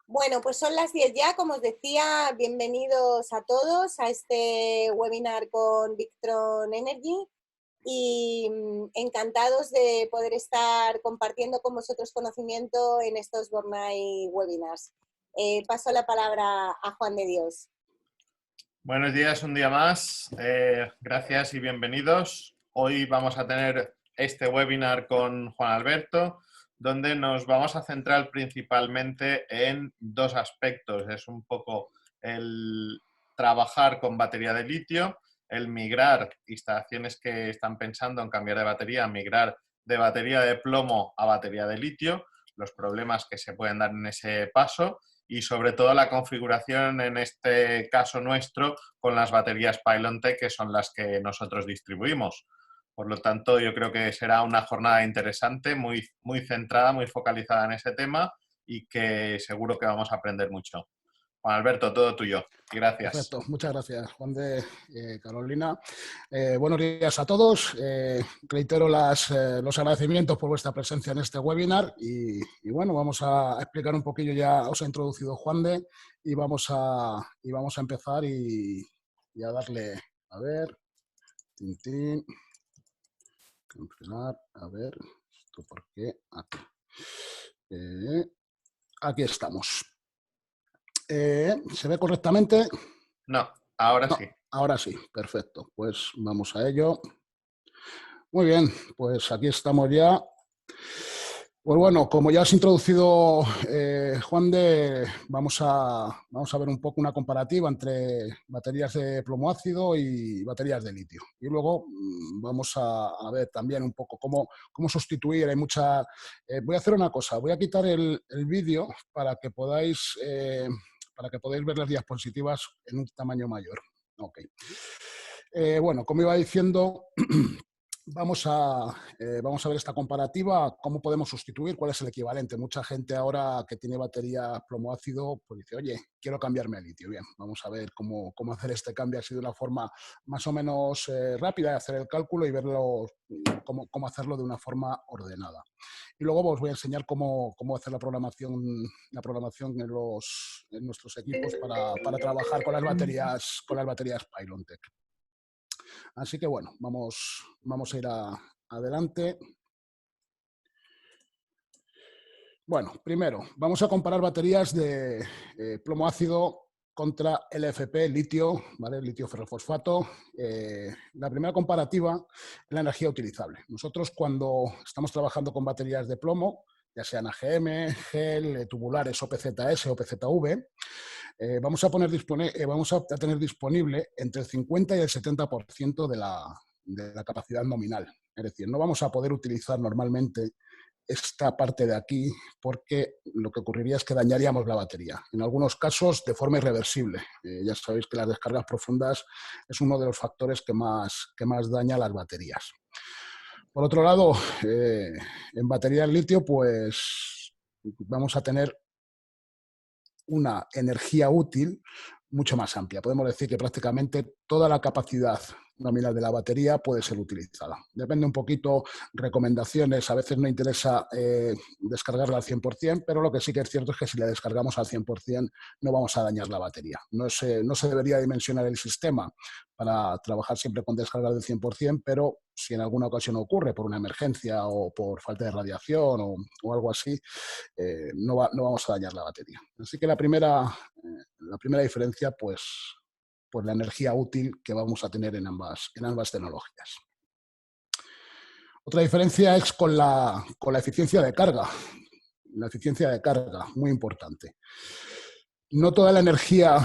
Bueno, pues son las 10 ya, como os decía, bienvenidos a todos a este webinar con Victron Energy y encantados de poder estar compartiendo con vosotros conocimiento en estos Bornai webinars. Paso la palabra a Juan de Dios. Buenos días, un día más. Gracias y bienvenidos. Hoy vamos a tener este webinar con Juan Alberto, donde nos vamos a centrar principalmente en dos aspectos. Es un poco el trabajar con batería de litio, el migrar instalaciones que están pensando en cambiar de batería, migrar de batería de plomo a batería de litio, los problemas que se pueden dar en ese paso y sobre todo la configuración en este caso nuestro con las baterías Pylontech, que son las que nosotros distribuimos. Por lo tanto, yo creo que será una jornada interesante, muy centrada, muy focalizada en ese tema y que seguro que vamos a aprender mucho. Juan Alberto, todo tuyo. Gracias. Perfecto, muchas gracias, Juan de Carolina. Buenos días a todos. Reitero los agradecimientos por vuestra presencia en este webinar y bueno, vamos a explicar un poquillo, ya os ha introducido Juan de y vamos a empezar y a darle, a ver, cancelar, a ver, esto por qué, aquí. Aquí estamos. ¿Se ve correctamente? No, ahora No, sí. ahora sí, perfecto. Pues vamos a ello. Muy bien, pues aquí estamos ya. Pues bueno, como ya has introducido, Juan de, vamos a ver un poco una comparativa entre baterías de plomo ácido y baterías de litio. Y luego vamos a ver también un poco cómo sustituir. Hay mucha. Voy a hacer una cosa, voy a quitar el vídeo para que podáis ver las diapositivas en un tamaño mayor. Ok. Bueno, como iba diciendo, vamos a ver esta comparativa, cómo podemos sustituir, cuál es el equivalente. Mucha gente ahora que tiene batería plomo ácido, pues dice, oye, quiero cambiarme a litio. Bien, vamos a ver cómo hacer este cambio así de una forma más o menos rápida de hacer el cálculo y verlo, cómo hacerlo de una forma ordenada. Y luego os voy a enseñar cómo hacer la programación en nuestros equipos para trabajar con las baterías Pylontech. Así que bueno, vamos a ir adelante. Bueno, primero, vamos a comparar baterías de plomo ácido contra LFP, litio, ¿vale? Litio ferrofosfato. La primera comparativa es la energía utilizable. Nosotros cuando estamos trabajando con baterías de plomo, ya sean AGM, GEL, tubulares, OPZS o PZV, vamos a tener disponible entre el 50 y el 70% de la capacidad nominal. Es decir, no vamos a poder utilizar normalmente esta parte de aquí porque lo que ocurriría es que dañaríamos la batería. En algunos casos de forma irreversible. Ya sabéis que las descargas profundas es uno de los factores que más daña las baterías. Por otro lado, en batería de litio, pues vamos a tener una energía útil mucho más amplia. Podemos decir que prácticamente toda la capacidad nominal de la batería puede ser utilizada. Depende un poquito, recomendaciones, a veces no interesa descargarla al 100%, pero lo que sí que es cierto es que si la descargamos al 100% no vamos a dañar la batería. No se debería dimensionar el sistema para trabajar siempre con descargas del 100%, pero si en alguna ocasión ocurre por una emergencia o por falta de radiación o algo así, no vamos a dañar la batería. Así que la primera diferencia, pues la energía útil que vamos a tener en ambas tecnologías. Otra diferencia es con la eficiencia de carga. La eficiencia de carga, muy importante. No toda la energía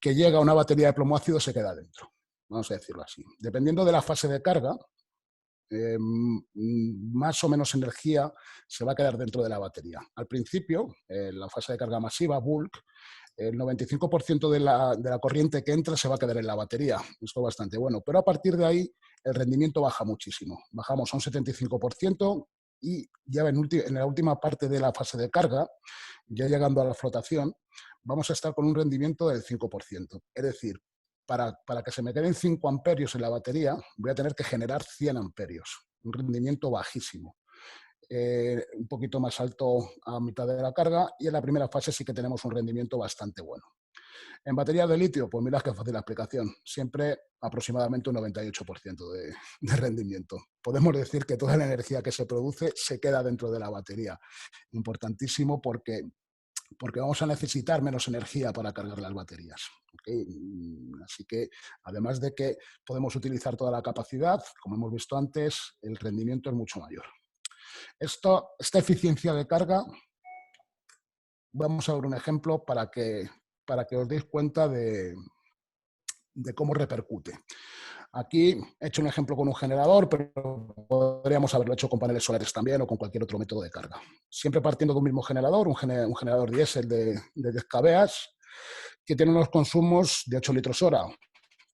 que llega a una batería de plomo ácido se queda dentro, vamos a decirlo así. Dependiendo de la fase de carga, más o menos energía se va a quedar dentro de la batería. Al principio, en la fase de carga masiva, bulk, el 95% de la corriente que entra se va a quedar en la batería. Esto es bastante bueno. Pero a partir de ahí, el rendimiento baja muchísimo. Bajamos a un 75% y ya en la última parte de la fase de carga, ya llegando a la flotación, vamos a estar con un rendimiento del 5%. Es decir, para que se me queden 5 amperios en la batería, voy a tener que generar 100 amperios. Un rendimiento bajísimo. un poquito más alto a mitad de la carga, y en la primera fase sí que tenemos un rendimiento bastante bueno. En baterías de litio, pues mira qué fácil la explicación. Siempre aproximadamente un 98% de rendimiento. Podemos decir que toda la energía que se produce se queda dentro de la batería. Importantísimo porque vamos a necesitar menos energía para cargar las baterías. ¿Okay? Así que, además de que podemos utilizar toda la capacidad, como hemos visto antes, el rendimiento es mucho mayor. Esta eficiencia de carga, vamos a ver un ejemplo para que os deis cuenta de cómo repercute. Aquí he hecho un ejemplo con un generador, pero podríamos haberlo hecho con paneles solares también o con cualquier otro método de carga. Siempre partiendo de un mismo generador, un generador diésel de 10 kVA, que tiene unos consumos de 8 litros hora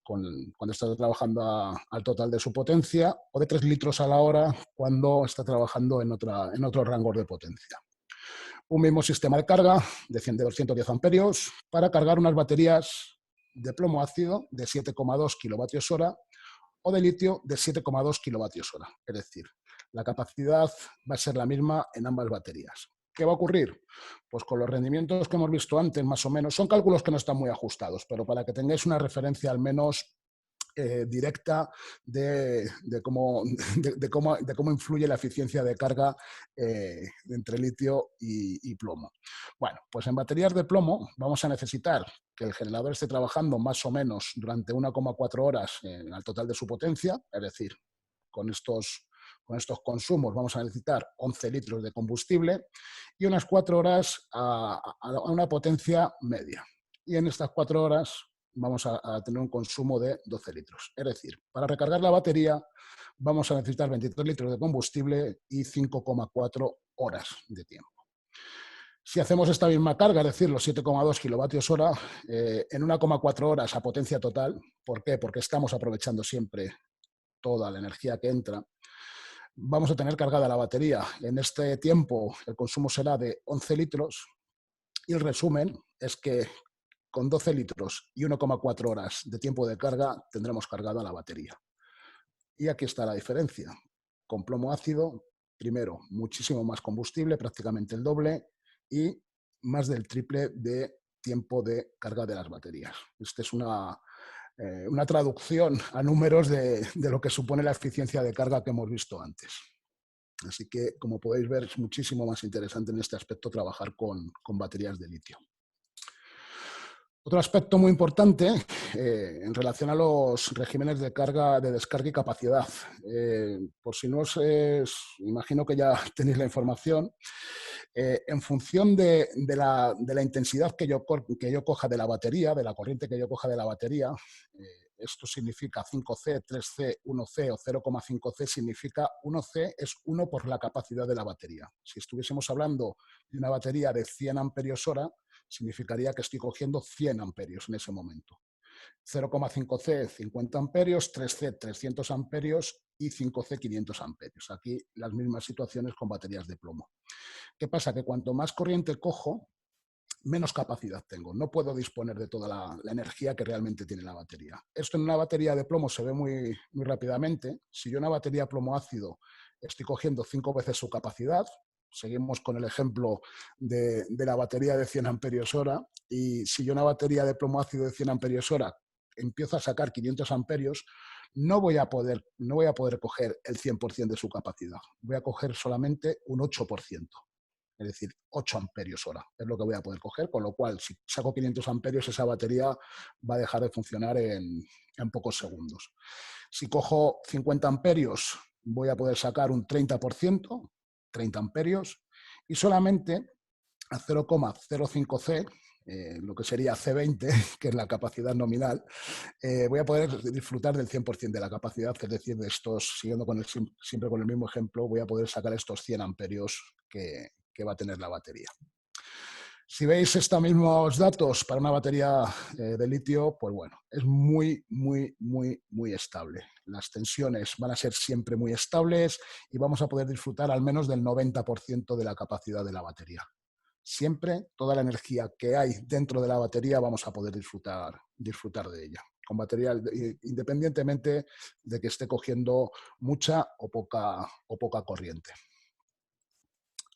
cuando está trabajando al total de su potencia, o de 3 litros a la hora cuando está trabajando en otros rangos de potencia. Un mismo sistema de carga de 210 amperios para cargar unas baterías de plomo ácido de 7,2 kilovatios hora o de litio de 7,2 kilovatios hora. Es decir, la capacidad va a ser la misma en ambas baterías. ¿Qué va a ocurrir? Pues con los rendimientos que hemos visto antes, más o menos, son cálculos que no están muy ajustados, pero para que tengáis una referencia al menos directa de cómo influye la eficiencia de carga entre litio y plomo. Bueno, pues en baterías de plomo vamos a necesitar que el generador esté trabajando más o menos durante 1,4 horas al total de su potencia, es decir, con estos consumos vamos a necesitar 11 litros de combustible y unas 4 horas a una potencia media. Y en estas 4 horas vamos a tener un consumo de 12 litros. Es decir, para recargar la batería vamos a necesitar 23 litros de combustible y 5,4 horas de tiempo. Si hacemos esta misma carga, es decir, los 7,2 kilovatios hora, en 1,4 horas a potencia total, ¿por qué? Porque estamos aprovechando siempre toda la energía que entra, vamos a tener cargada la batería. En este tiempo el consumo será de 11 litros y el resumen es que con 12 litros y 1,4 horas de tiempo de carga tendremos cargada la batería. Y aquí está la diferencia. Con plomo ácido, primero, muchísimo más combustible, prácticamente el doble, y más del triple de tiempo de carga de las baterías. Esta es una traducción a números de lo que supone la eficiencia de carga que hemos visto antes. Así que, como podéis ver, es muchísimo más interesante en este aspecto trabajar con baterías de litio. Otro aspecto muy importante en relación a los regímenes de carga, de descarga y capacidad. Por si no imagino que ya tenéis la información. En función de la intensidad que yo coja de la batería, de la corriente que yo coja de la batería, esto significa 5C, 3C, 1C o 0,5C, significa 1C es 1 por la capacidad de la batería. Si estuviésemos hablando de una batería de 100 amperios hora, significaría que estoy cogiendo 100 amperios en ese momento. 0,5C, 50 amperios, 3C, 300 amperios y 5C, 500 amperios. Aquí las mismas situaciones con baterías de plomo. ¿Qué pasa? Que cuanto más corriente cojo, menos capacidad tengo. No puedo disponer de toda la energía que realmente tiene la batería. Esto en una batería de plomo se ve muy, muy rápidamente. Si yo en una batería plomo ácido estoy cogiendo 5 veces su capacidad, seguimos con el ejemplo de la batería de 100 amperios hora, y si yo una batería de plomo ácido de 100 amperios hora empiezo a sacar 500 amperios, no voy a poder coger el 100% de su capacidad. Voy a coger solamente un 8%. Es decir, 8 amperios hora es lo que voy a poder coger, con lo cual si saco 500 amperios esa batería va a dejar de funcionar en pocos segundos. Si cojo 50 amperios voy a poder sacar un 30%, 30 amperios, y solamente a 0,05C, lo que sería C20, que es la capacidad nominal, voy a poder disfrutar del 100% de la capacidad, es decir, de estos, siguiendo siempre con el mismo ejemplo, voy a poder sacar estos 100 amperios que va a tener la batería. Si veis estos mismos datos para una batería de litio, pues bueno, es muy, muy, muy, muy estable. Las tensiones van a ser siempre muy estables y vamos a poder disfrutar al menos del 90% de la capacidad de la batería. Siempre toda la energía que hay dentro de la batería vamos a poder disfrutar de ella, con batería, independientemente de que esté cogiendo mucha o poca corriente.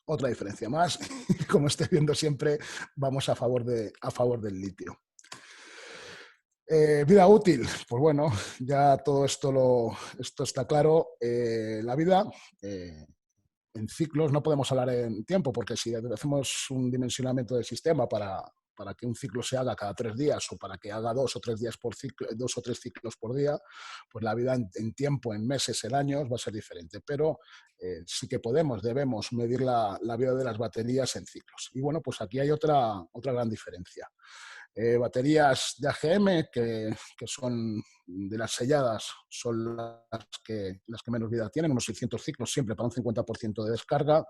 otra diferencia más. Como estáis viendo siempre, vamos a favor del litio. Vida útil, pues bueno, ya todo esto está claro. La vida en ciclos, no podemos hablar en tiempo, porque si hacemos un dimensionamiento del sistema para que un ciclo se haga cada 3 días o para que haga 2 o 3 días por ciclo, 2 o 3 ciclos por día, pues la vida en tiempo, en meses, en años va a ser diferente. Pero sí que debemos medir la vida de las baterías en ciclos. Y bueno, pues aquí hay otra gran diferencia. Baterías de AGM, que son de las selladas, son las que menos vida tienen, unos 600 ciclos siempre para un 50% de descarga.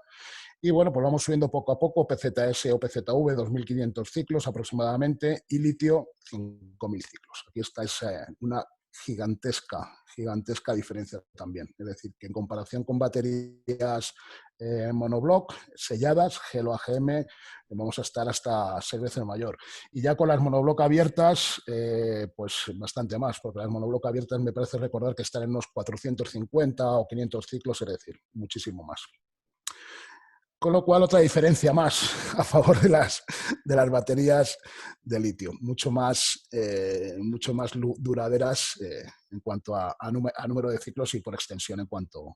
Y bueno, pues vamos subiendo poco a poco, PZS o PZV, 2.500 ciclos aproximadamente, y litio, 5.000 ciclos. Aquí está una gigantesca diferencia también. Es decir, que en comparación con baterías monoblock, selladas, gel o AGM, vamos a estar hasta 6 veces mayor. Y ya con las monoblock abiertas, pues bastante más, porque las monoblock abiertas me parece recordar que están en unos 450 o 500 ciclos, es decir, muchísimo más. Con lo cual, otra diferencia más a favor de las baterías de litio, mucho más duraderas en cuanto a número de ciclos y por extensión en cuanto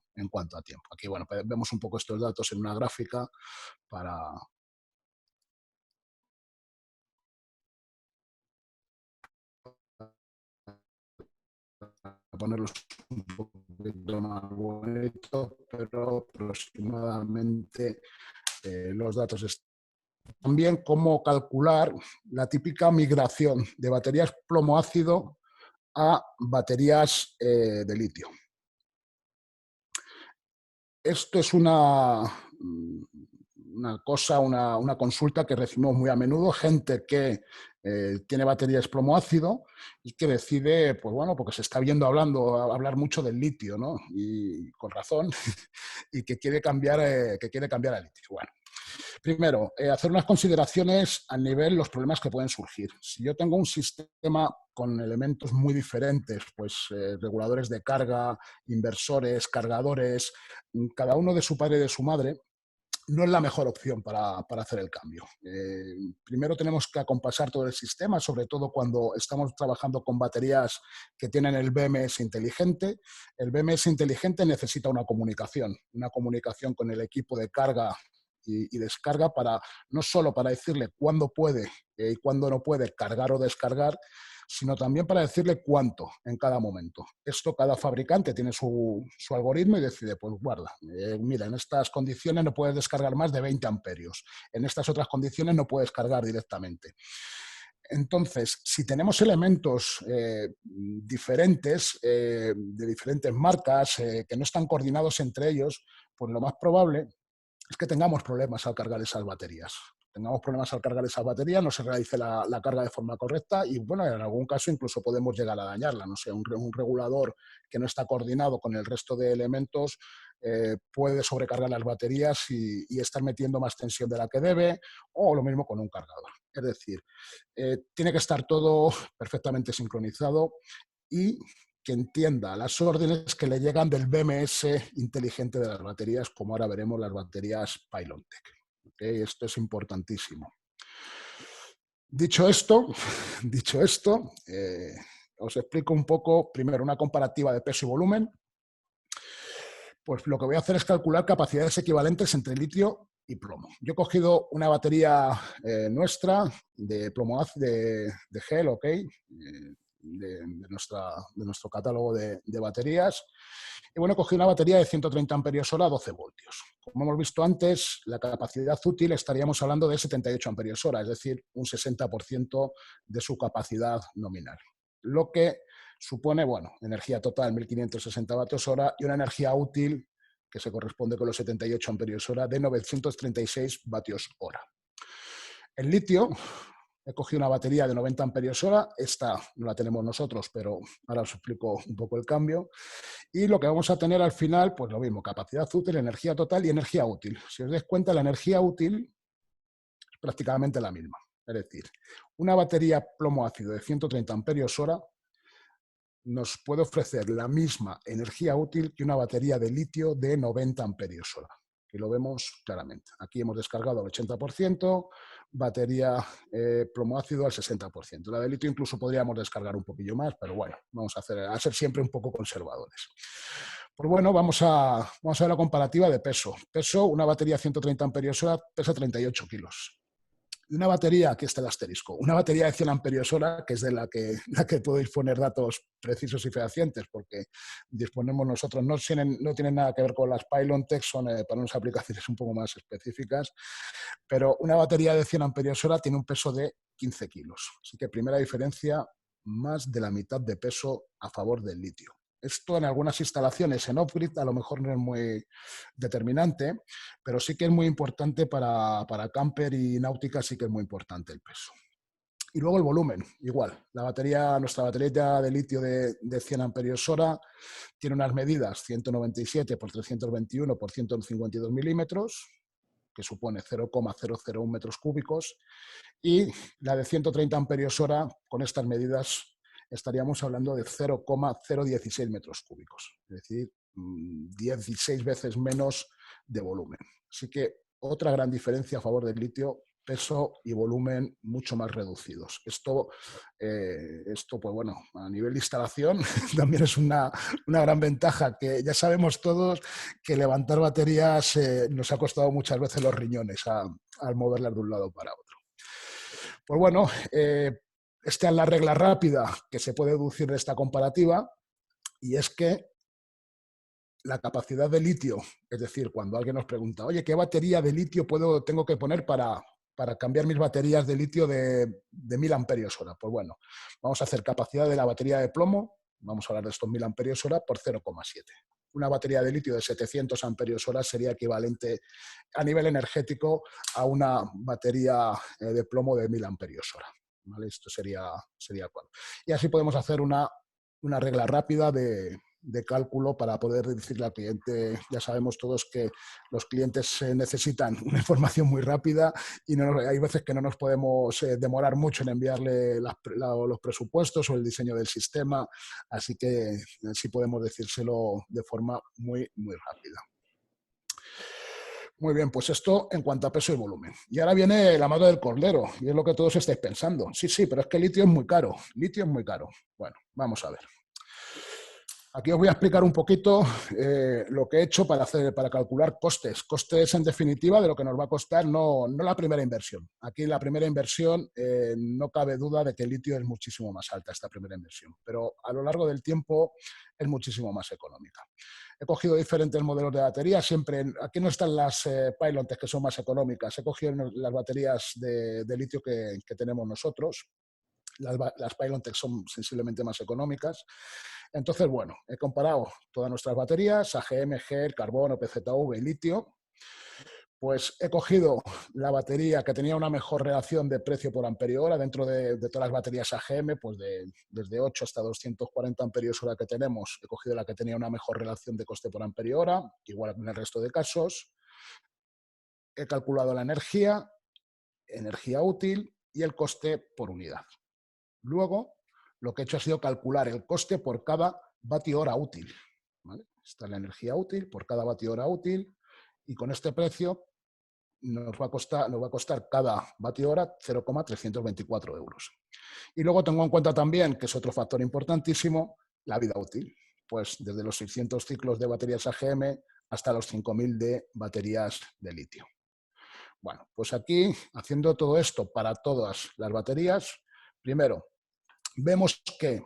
a tiempo. Aquí, bueno, vemos un poco estos datos en una gráfica para ponerlos un poquito más bonitos, pero aproximadamente los datos están. También cómo calcular la típica migración de baterías plomo-ácido a baterías de litio. Esto es una consulta que recibimos muy a menudo, gente que tiene baterías plomo-ácido y que decide, pues bueno, porque se está viendo hablar mucho del litio, ¿no? Y con razón, y que quiere cambiar a litio. Bueno, primero, hacer unas consideraciones a nivel de los problemas que pueden surgir. Si yo tengo un sistema con elementos muy diferentes, pues reguladores de carga, inversores, cargadores, cada uno de su padre y de su madre, no es la mejor opción para hacer el cambio. Primero tenemos que acompasar todo el sistema, sobre todo cuando estamos trabajando con baterías que tienen el BMS inteligente. El BMS inteligente necesita una comunicación con el equipo de carga y descarga, no solo para decirle cuándo puede y cuándo no puede cargar o descargar, sino también para decirle cuánto en cada momento. Esto cada fabricante tiene su algoritmo y decide, pues guarda, mira, en estas condiciones no puedes descargar más de 20 amperios, en estas otras condiciones no puedes cargar directamente. Entonces, si tenemos elementos diferentes, de diferentes marcas, que no están coordinados entre ellos, pues lo más probable es que tengamos problemas al cargar esas baterías. No se realice la carga de forma correcta y, bueno, en algún caso incluso podemos llegar a dañarla. No sé, un regulador que no está coordinado con el resto de elementos puede sobrecargar las baterías y estar metiendo más tensión de la que debe, o lo mismo con un cargador. Es decir, tiene que estar todo perfectamente sincronizado y que entienda las órdenes que le llegan del BMS inteligente de las baterías, como ahora veremos las baterías Pylontech. ¿Okay? Esto es importantísimo. Dicho esto, os explico un poco, primero, una comparativa de peso y volumen. Pues lo que voy a hacer es calcular capacidades equivalentes entre litio y plomo. Yo he cogido una batería nuestra de plomo de gel, ¿ok? De nuestro catálogo de baterías. Y bueno, cogí una batería de 130 amperios hora a 12 voltios. Como hemos visto antes, la capacidad útil estaríamos hablando de 78 amperios hora, es decir, un 60% de su capacidad nominal. Lo que supone, bueno, energía total 1.560 vatios hora y una energía útil que se corresponde con los 78 amperios hora de 936 vatios hora. El litio, he cogido una batería de 90 amperios hora, esta no la tenemos nosotros, pero ahora os explico un poco el cambio. Y lo que vamos a tener al final, pues lo mismo, capacidad útil, energía total y energía útil. Si os dais cuenta, la energía útil es prácticamente la misma. Es decir, una batería plomo ácido de 130 amperios hora nos puede ofrecer la misma energía útil que una batería de litio de 90 amperios hora. Aquí lo vemos claramente. Aquí hemos descargado al 80%, batería plomo ácido al 60%. La de litio incluso podríamos descargar un poquillo más, pero bueno, vamos a ser siempre un poco conservadores. Pues bueno, vamos a ver la comparativa de peso. Peso, una batería 130 amperios hora pesa 38 kilos. Y una batería, aquí está el asterisco, una batería de 100 amperios hora, que es de la que podéis poner datos precisos y fehacientes, porque disponemos nosotros, no tienen nada que ver con las Pylontech, son para unas aplicaciones un poco más específicas, pero una batería de 100 amperios hora tiene un peso de 15 kilos. Así que primera diferencia, más de la mitad de peso a favor del litio. Esto en algunas instalaciones en off-grid a lo mejor no es muy determinante, pero sí que es muy importante para camper y náutica, sí que es muy importante el peso. Y luego el volumen, igual. Nuestra batería de litio de 100 amperios hora tiene unas medidas 197 por 321 por 152 milímetros, que supone 0,001 metros cúbicos, y la de 130 amperios hora, con estas medidas estaríamos hablando de 0,016 metros cúbicos, es decir, 16 veces menos de volumen. Así que otra gran diferencia a favor del litio, peso y volumen mucho más reducidos. Esto pues bueno, a nivel de instalación también es una gran ventaja, que ya sabemos todos que levantar baterías nos ha costado muchas veces los riñones al moverlas de un lado para otro. Pues bueno, esta es la regla rápida que se puede deducir de esta comparativa, y es que la capacidad de litio, es decir, cuando alguien nos pregunta, oye, ¿qué batería de litio tengo que poner para cambiar mis baterías de litio de 1000 amperios hora? Pues bueno, vamos a hacer capacidad de la batería de plomo, vamos a hablar de estos 1000 amperios hora por 0,7. Una batería de litio de 700 amperios hora sería equivalente a nivel energético a una batería de plomo de 1000 amperios hora. ¿Vale? Esto sería cuál. Y así podemos hacer una regla rápida de cálculo para poder decirle al cliente. Ya sabemos todos que los clientes necesitan una información muy rápida y hay veces que no nos podemos demorar mucho en enviarle los presupuestos o el diseño del sistema, así que sí podemos decírselo de forma muy, muy rápida. Muy bien, pues esto en cuanto a peso y volumen. Y ahora viene la madre del cordero, y es lo que todos estáis pensando. Sí, pero es que el litio es muy caro. Litio es muy caro. Bueno, vamos a ver. Aquí os voy a explicar un poquito lo que he hecho para calcular costes. Costes, en definitiva, de lo que nos va a costar no la primera inversión. Aquí la primera inversión no cabe duda de que el litio es muchísimo más alta, esta primera inversión, pero a lo largo del tiempo es muchísimo más económica. He cogido diferentes modelos de baterías. Aquí no están las Pylontech, que son más económicas. He cogido las baterías de litio que tenemos nosotros. Las Pylontech son sensiblemente más económicas. Entonces, bueno, he comparado todas nuestras baterías, AGM, GEL, carbono, PZV y litio. Pues he cogido la batería que tenía una mejor relación de precio por amperio hora dentro de todas las baterías AGM, pues desde 8 hasta 240 amperios hora que tenemos. He cogido la que tenía una mejor relación de coste por amperio hora, igual que en el resto de casos. He calculado la energía útil y el coste por unidad. Luego, lo que he hecho ha sido calcular el coste por cada vatio hora útil. ¿Vale? Esta es la energía útil por cada vatio hora útil, y con este precio nos va a costar cada vatio hora 0,324 euros. Y luego tengo en cuenta también, que es otro factor importantísimo, la vida útil. Pues desde los 600 ciclos de baterías AGM hasta los 5000 de baterías de litio. Bueno, pues aquí, haciendo todo esto para todas las baterías, primero, vemos que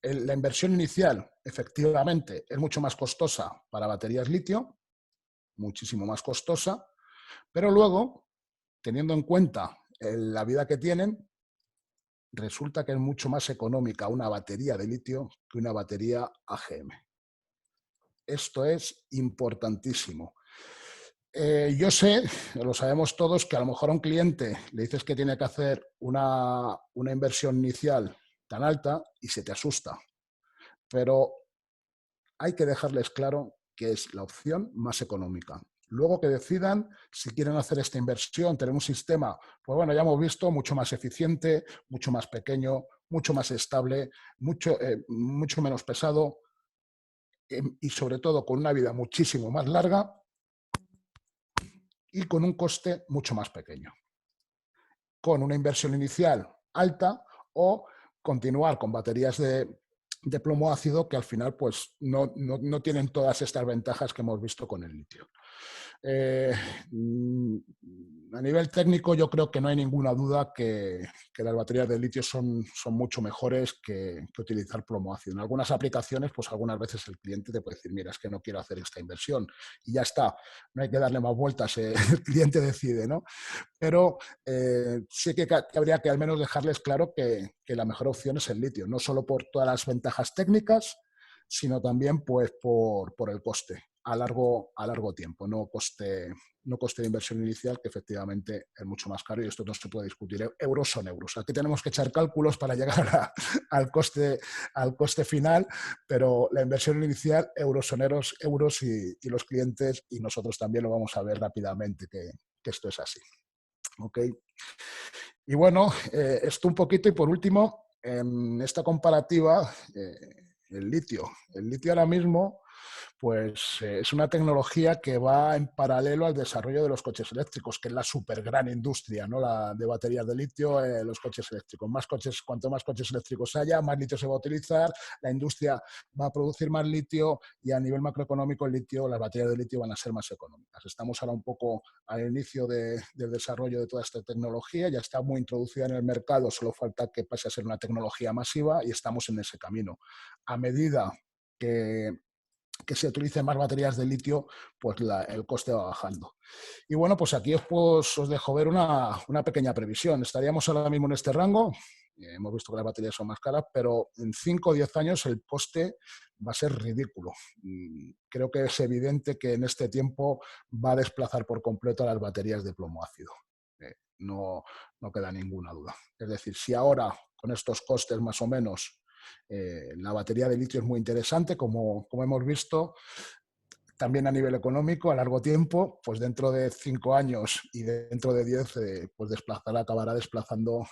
la inversión inicial, efectivamente, es mucho más costosa para baterías litio, muchísimo más costosa, pero luego, teniendo en cuenta la vida que tienen, resulta que es mucho más económica una batería de litio que una batería AGM. Esto es importantísimo. Yo sé, lo sabemos todos, que a lo mejor a un cliente le dices que tiene que hacer una inversión inicial tan alta y se te asusta. Pero hay que dejarles claro que es la opción más económica. Luego que decidan si quieren hacer esta inversión, tener un sistema, pues bueno, ya hemos visto, mucho más eficiente, mucho más pequeño, mucho más estable, mucho menos pesado y sobre todo con una vida muchísimo más larga, y con un coste mucho más pequeño, con una inversión inicial alta o continuar con baterías de plomo ácido que al final pues, no tienen todas estas ventajas que hemos visto con el litio. A nivel técnico yo creo que no hay ninguna duda que las baterías de litio son mucho mejores que utilizar plomo ácido. En algunas aplicaciones, pues algunas veces el cliente te puede decir, mira, es que no quiero hacer esta inversión y ya está, no hay que darle más vueltas, el cliente decide, ¿no? Pero sí que habría que al menos dejarles claro que la mejor opción es el litio, no solo por todas las ventajas técnicas, sino también pues, por el coste a largo tiempo, no coste de inversión inicial, que efectivamente es mucho más caro y esto no se puede discutir. Euros son euros. Aquí tenemos que echar cálculos para llegar al coste final, pero la inversión inicial, euros son euros y los clientes y nosotros también lo vamos a ver rápidamente que esto es así. ¿Okay? Y bueno, esto un poquito y por último, en esta comparativa, el litio ahora mismo pues es una tecnología que va en paralelo al desarrollo de los coches eléctricos, que es la súper gran industria, ¿no? La de baterías de litio, los coches eléctricos. Cuanto más coches eléctricos haya, más litio se va a utilizar, la industria va a producir más litio y a nivel macroeconómico las baterías de litio van a ser más económicas. Estamos ahora un poco al inicio del desarrollo de toda esta tecnología, ya está muy introducida en el mercado, solo falta que pase a ser una tecnología masiva y estamos en ese camino. A medida que se utilicen más baterías de litio, pues el coste va bajando. Y bueno, pues aquí os dejo ver una pequeña previsión. Estaríamos ahora mismo en este rango, hemos visto que las baterías son más caras, pero en 5 o 10 años el coste va a ser ridículo. Creo que es evidente que en este tiempo va a desplazar por completo a las baterías de plomo ácido. No queda ninguna duda. Es decir, si ahora con estos costes más o menos la batería de litio es muy interesante, como hemos visto, también a nivel económico, a largo tiempo, pues dentro de 5 años y dentro de 10, pues acabará desplazando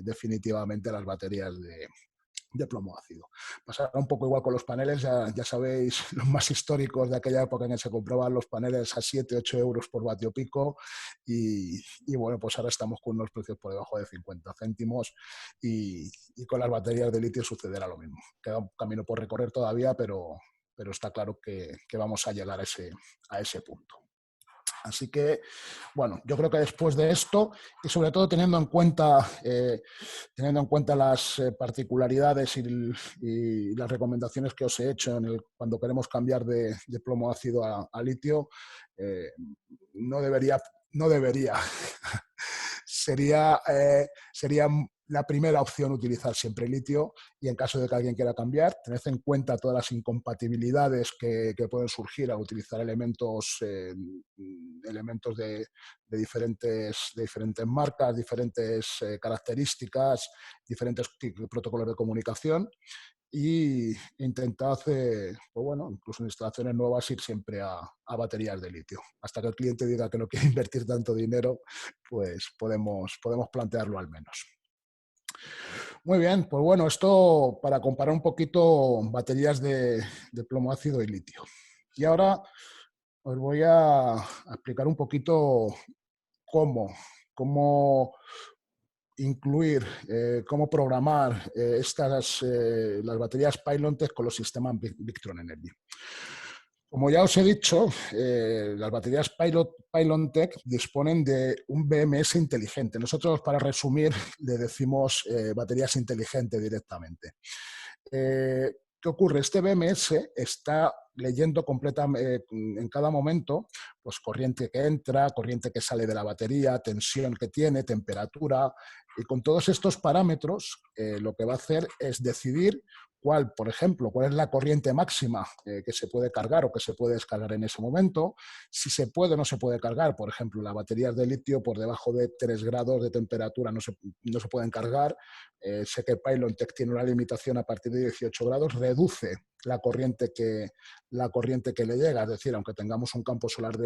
definitivamente las baterías de plomo ácido. Pasará un poco igual con los paneles, ya sabéis, los más históricos de aquella época en que se compraban los paneles a 7-8 euros por vatio pico y bueno, pues ahora estamos con unos precios por debajo de 50 céntimos y con las baterías de litio sucederá lo mismo. Queda un camino por recorrer todavía, pero está claro que vamos a llegar a ese punto. Así que, bueno, yo creo que después de esto, y sobre todo teniendo en cuenta las particularidades y las recomendaciones que os he hecho cuando queremos cambiar de plomo ácido a litio, no debería sería la primera opción utilizar siempre litio y en caso de que alguien quiera cambiar, tened en cuenta todas las incompatibilidades que pueden surgir al utilizar elementos de diferentes marcas, diferentes características, diferentes protocolos de comunicación y intentad, pues bueno, incluso en instalaciones nuevas ir siempre a baterías de litio. Hasta que el cliente diga que no quiere invertir tanto dinero, pues podemos plantearlo al menos. Muy bien, pues bueno, esto para comparar un poquito baterías de plomo ácido y litio. Y ahora os voy a explicar un poquito cómo incluir, cómo programar las baterías Pylontech con los sistemas Victron Energy. Como ya os he dicho, las baterías Pylontech disponen de un BMS inteligente. Nosotros, para resumir, le decimos baterías inteligentes directamente. ¿Qué ocurre? Este BMS está leyendo completamente en cada momento, pues corriente que entra, corriente que sale de la batería, tensión que tiene, temperatura, y con todos estos parámetros lo que va a hacer es decidir por ejemplo, cuál es la corriente máxima que se puede cargar o que se puede descargar en ese momento, si se puede o no se puede cargar. Por ejemplo, las baterías de litio por debajo de 3 grados de temperatura no se pueden cargar. Sé que Pylontech tiene una limitación a partir de 18 grados, reduce la corriente que le llega, es decir, aunque tengamos un campo solar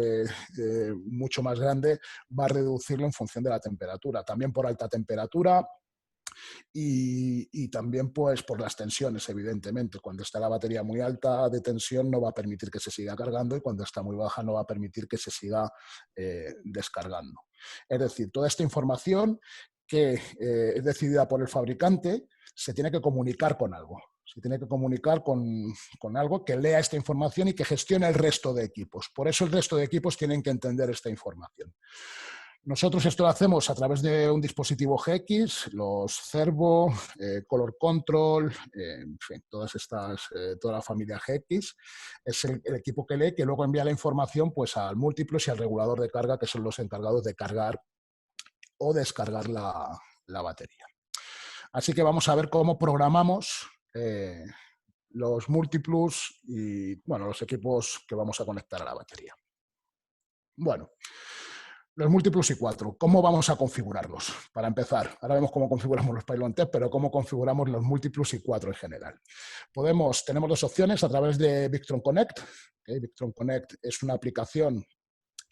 mucho más grande, va a reducirlo en función de la temperatura. También por alta temperatura, y también pues por las tensiones, evidentemente. Cuando está la batería muy alta de tensión no va a permitir que se siga cargando y cuando está muy baja no va a permitir que se siga descargando. Es decir, toda esta información que es decidida por el fabricante se tiene que comunicar con algo. Se tiene que comunicar con algo que lea esta información y que gestione el resto de equipos. Por eso el resto de equipos tienen que entender esta información. Nosotros esto lo hacemos a través de un dispositivo GX, los Cervo, Color Control, en fin, toda la familia GX. Es el equipo que lee, que luego envía la información pues, al múltiplos y al regulador de carga, que son los encargados de cargar o descargar la batería. Así que vamos a ver cómo programamos los múltiplos y bueno, los equipos que vamos a conectar a la batería. Bueno, los múltiplos I4, ¿cómo vamos a configurarlos? Para empezar, ahora vemos cómo configuramos los Pylon Test, pero cómo configuramos los múltiplos I4 en general. Tenemos dos opciones a través de Victron Connect. Victron Connect es una aplicación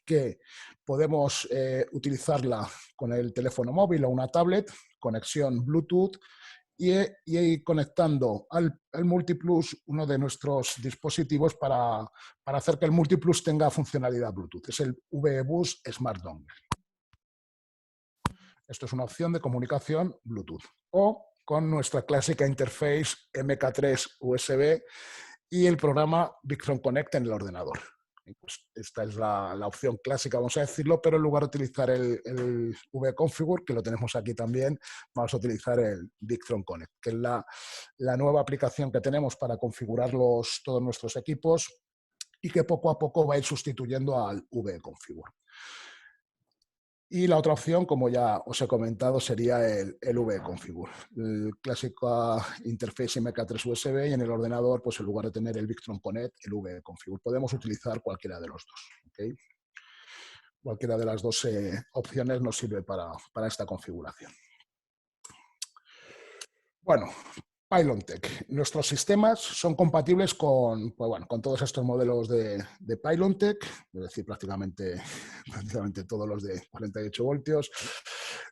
que podemos utilizarla con el teléfono móvil o una tablet, conexión Bluetooth, y conectando al Multiplus uno de nuestros dispositivos para hacer que el Multiplus tenga funcionalidad Bluetooth. Es el VE-Bus Smart Dongle. Esto es una opción de comunicación Bluetooth. O con nuestra clásica interface MK3 USB y el programa Victron Connect en el ordenador. Pues esta es la opción clásica, vamos a decirlo, pero en lugar de utilizar el vConfigure, que lo tenemos aquí también, vamos a utilizar el Victron Connect, que es la nueva aplicación que tenemos para configurar todos nuestros equipos y que poco a poco va a ir sustituyendo al vConfigure. Y la otra opción, como ya os he comentado, sería el vConfigure, el clásico interface MK3 USB, y en el ordenador, pues en lugar de tener el Victron Connect, el vConfigure. Podemos utilizar cualquiera de los dos. ¿Okay? Cualquiera de las dos opciones nos sirve para esta configuración. Bueno, Pylon Tech. Nuestros sistemas son compatibles con todos estos modelos de Pylon Tech, es decir, prácticamente todos los de 48 voltios.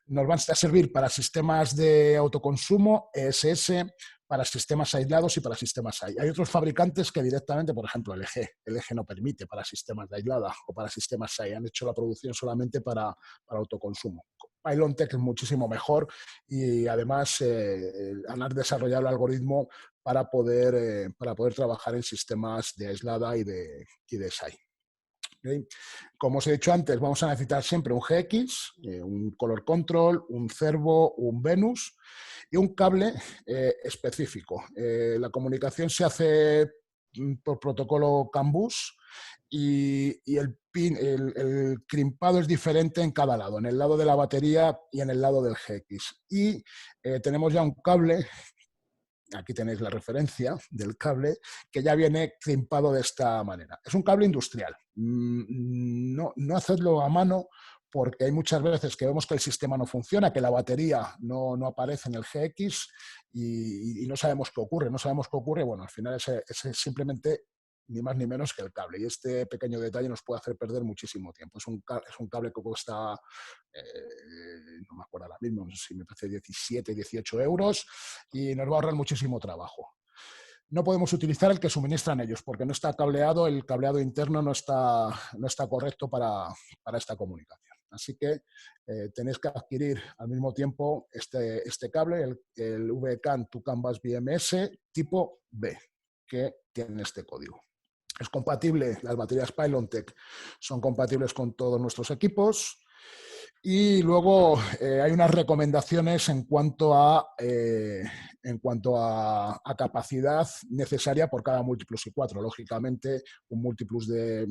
Nos van a servir para sistemas de autoconsumo, ESS, para sistemas aislados y para sistemas AI. Hay otros fabricantes que directamente, por ejemplo, LG no permite para sistemas de aislada o para sistemas AI. Han hecho la producción solamente para autoconsumo. Pylon Tech es muchísimo mejor y además han desarrollado el algoritmo para poder trabajar en sistemas de aislada y de SAI. ¿Okay? Como os he dicho antes, vamos a necesitar siempre un GX, un Color Control, un Cervo, un Venus y un cable específico. La comunicación se hace por protocolo CAN bus y el crimpado es diferente en cada lado, en el lado de la batería y en el lado del GX. Y tenemos ya un cable, aquí tenéis la referencia del cable, que ya viene crimpado de esta manera. Es un cable industrial, no hacedlo a mano, porque hay muchas veces que vemos que el sistema no funciona, que la batería no aparece en el GX y no sabemos qué ocurre. Bueno, al final es simplemente ni más ni menos que el cable. Y este pequeño detalle nos puede hacer perder muchísimo tiempo. Es un cable que cuesta, no me acuerdo ahora mismo, no sé si me parece 17, 18 euros y nos va a ahorrar muchísimo trabajo. No podemos utilizar el que suministran ellos porque no está cableado, el cableado interno no está correcto para esta comunicación. Así que tenéis que adquirir al mismo tiempo este cable, el VCAN to CAN bus BMS tipo B, que tiene este código. Es compatible, las baterías Pylon Tech son compatibles con todos nuestros equipos. Y luego hay unas recomendaciones en cuanto a capacidad necesaria por cada múltiplus I4. Lógicamente, un múltiplus de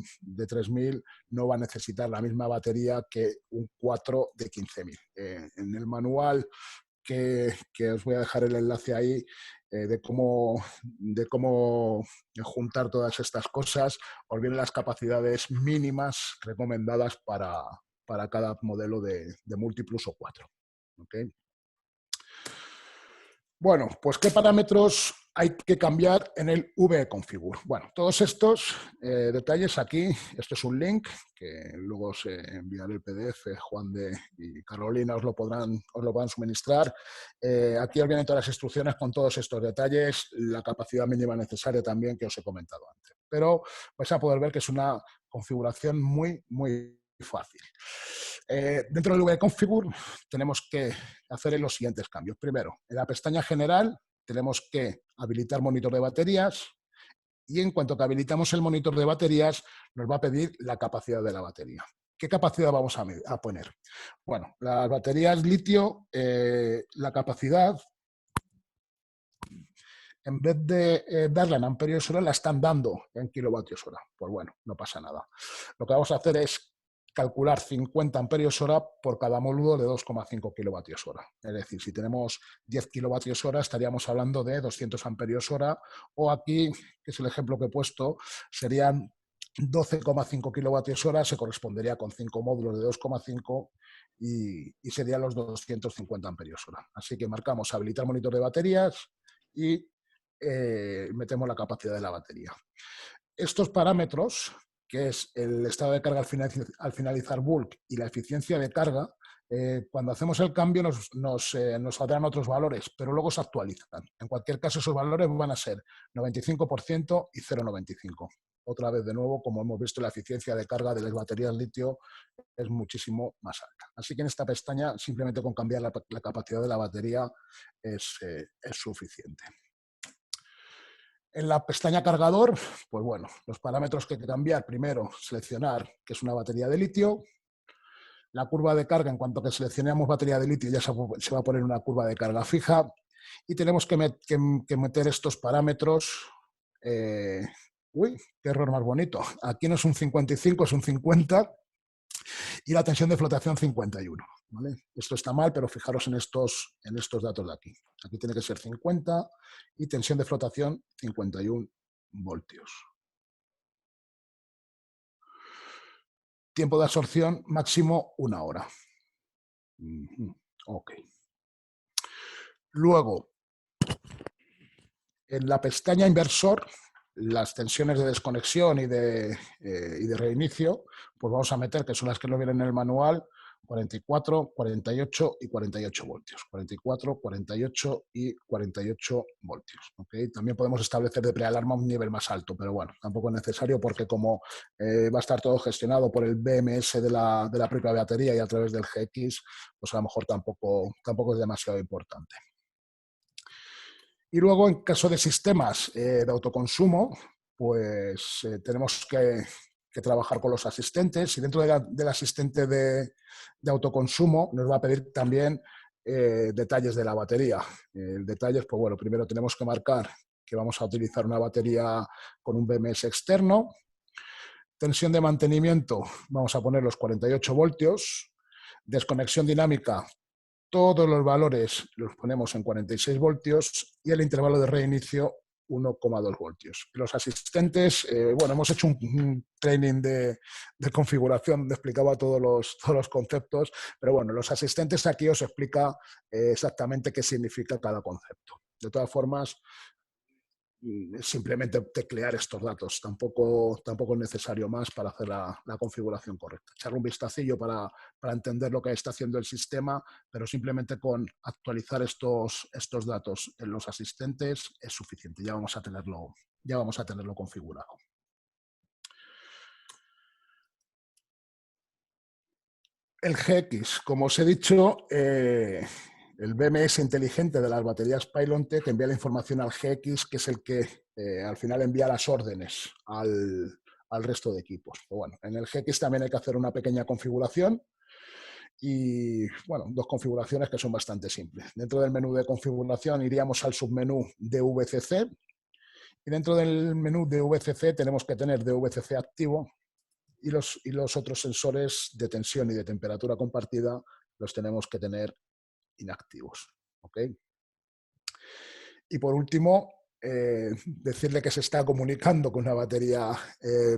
3000 no va a necesitar la misma batería que un 4 de 15000. En el manual que os voy a dejar el enlace ahí de cómo juntar todas estas cosas, os vienen las capacidades mínimas recomendadas para cada modelo de múltiplus o 4. ¿Okay? Bueno, pues ¿qué parámetros hay que cambiar en el vconfigure. Bueno, todos estos detalles aquí, esto es un link que luego se enviará el PDF, Juan de y Carolina os lo podrán suministrar. Aquí os vienen todas las instrucciones con todos estos detalles, la capacidad mínima necesaria también que os he comentado antes. Pero vais a poder ver que es una configuración muy, muy fácil. Dentro del vconfigure tenemos que hacer los siguientes cambios. Primero, en la pestaña general tenemos que habilitar monitor de baterías y en cuanto que habilitamos el monitor de baterías nos va a pedir la capacidad de la batería. ¿Qué capacidad vamos a poner? Bueno, las baterías litio, la capacidad, en vez de darla en amperios hora, la están dando en kilovatios hora. Pues bueno, no pasa nada. Lo que vamos a hacer es calcular 50 amperios hora por cada módulo de 2,5 kilovatios hora. Es decir, si tenemos 10 kilovatios hora, estaríamos hablando de 200 amperios hora, o aquí, que es el ejemplo que he puesto, serían 12,5 kilovatios hora, se correspondería con 5 módulos de 2,5 y serían los 250 amperios hora. Así que marcamos habilitar monitor de baterías y metemos la capacidad de la batería. Estos parámetros, que es el estado de carga al finalizar bulk y la eficiencia de carga, cuando hacemos el cambio nos saldrán otros valores, pero luego se actualizan. En cualquier caso, esos valores van a ser 95% y 0,95%. Otra vez, de nuevo, como hemos visto, la eficiencia de carga de las baterías litio es muchísimo más alta. Así que en esta pestaña, simplemente con cambiar la capacidad de la batería es suficiente. En la pestaña cargador, pues bueno, los parámetros que hay que cambiar, primero seleccionar que es una batería de litio. La curva de carga, en cuanto que seleccionemos batería de litio, ya se va a poner una curva de carga fija. Y tenemos que meter estos parámetros. Uy, qué error más bonito. Aquí no es un 55, es un 50. Y la tensión de flotación 51. ¿Vale? Esto está mal, pero fijaros en estos datos de aquí. Aquí tiene que ser 50 y tensión de flotación 51 voltios. Tiempo de absorción máximo 1 hora. Ok. Luego, en la pestaña inversor, las tensiones de desconexión y de reinicio, pues vamos a meter, que son las que no vienen en el manual, 44, 48 y 48 voltios. 44, 48 y 48 voltios. ¿Okay? También podemos establecer de prealarma un nivel más alto, pero bueno, tampoco es necesario porque como va a estar todo gestionado por el BMS de la propia batería y a través del GX, pues a lo mejor tampoco es demasiado importante. Y luego, en caso de sistemas de autoconsumo, pues tenemos que trabajar con los asistentes y dentro del asistente de autoconsumo nos va a pedir también detalles de la batería. Detalles, pues bueno, primero tenemos que marcar que vamos a utilizar una batería con un BMS externo. Tensión de mantenimiento, vamos a poner los 48 voltios. Desconexión dinámica, todos los valores los ponemos en 46 voltios y el intervalo de reinicio 1,2 voltios. Los asistentes, bueno, hemos hecho un training de configuración donde explicaba todos los conceptos, pero bueno, los asistentes aquí os explica exactamente qué significa cada concepto. De todas formas, simplemente teclear estos datos, tampoco es necesario más para hacer la configuración correcta. Echarle un vistacillo para entender lo que está haciendo el sistema, pero simplemente con actualizar estos datos en los asistentes es suficiente, ya vamos a tenerlo configurado. El GX, como os he dicho, el BMS inteligente de las baterías Pylontech envía la información al GX, que es el que al final envía las órdenes al resto de equipos. Pero bueno, en el GX también hay que hacer una pequeña configuración y, bueno, 2 configuraciones que son bastante simples. Dentro del menú de configuración iríamos al submenú DVCC y dentro del menú DVCC tenemos que tener DVCC activo y los otros sensores de tensión y de temperatura compartida los tenemos que tener inactivos. ¿Okay? Y por último, decirle que se está comunicando con una batería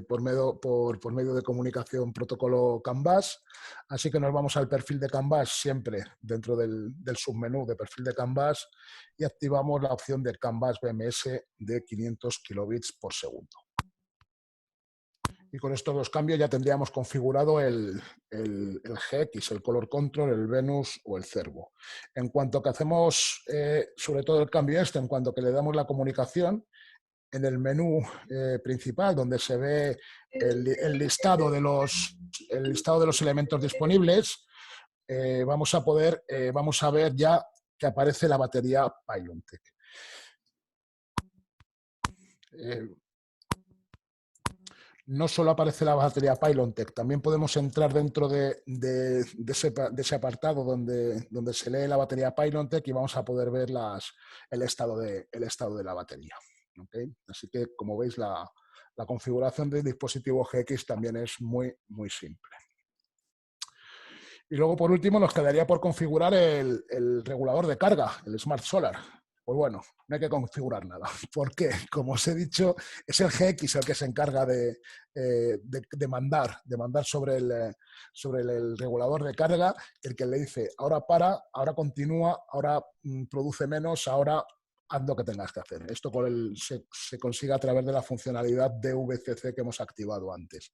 por medio de comunicación protocolo CAN bus. Así que nos vamos al perfil de CAN bus, siempre dentro del submenú de perfil de CAN bus, y activamos la opción de CAN bus BMS de 500 kilobits por segundo. Y con estos dos cambios ya tendríamos configurado el GX, el Color Control, el Venus o el Cervo. En cuanto que hacemos, sobre todo el cambio en cuanto que le damos la comunicación, en el menú principal, donde se ve el listado de los elementos disponibles, vamos a ver ya que aparece la batería Pylontech. No solo aparece la batería Pylontech, también podemos entrar dentro de ese apartado donde se lee la batería Pylontech y vamos a poder ver el estado de la batería. ¿Okay? Así que, como veis, la configuración del dispositivo GX también es muy, muy simple. Y luego, por último, nos quedaría por configurar el regulador de carga, el Smart Solar. Pues bueno, no hay que configurar nada. ¿Por qué? Como os he dicho, es el GX el que se encarga de mandar sobre el regulador de carga, el que le dice, ahora para, ahora continúa, ahora produce menos, ahora haz lo que tengas que hacer. Esto se consigue a través de la funcionalidad de VCC que hemos activado antes.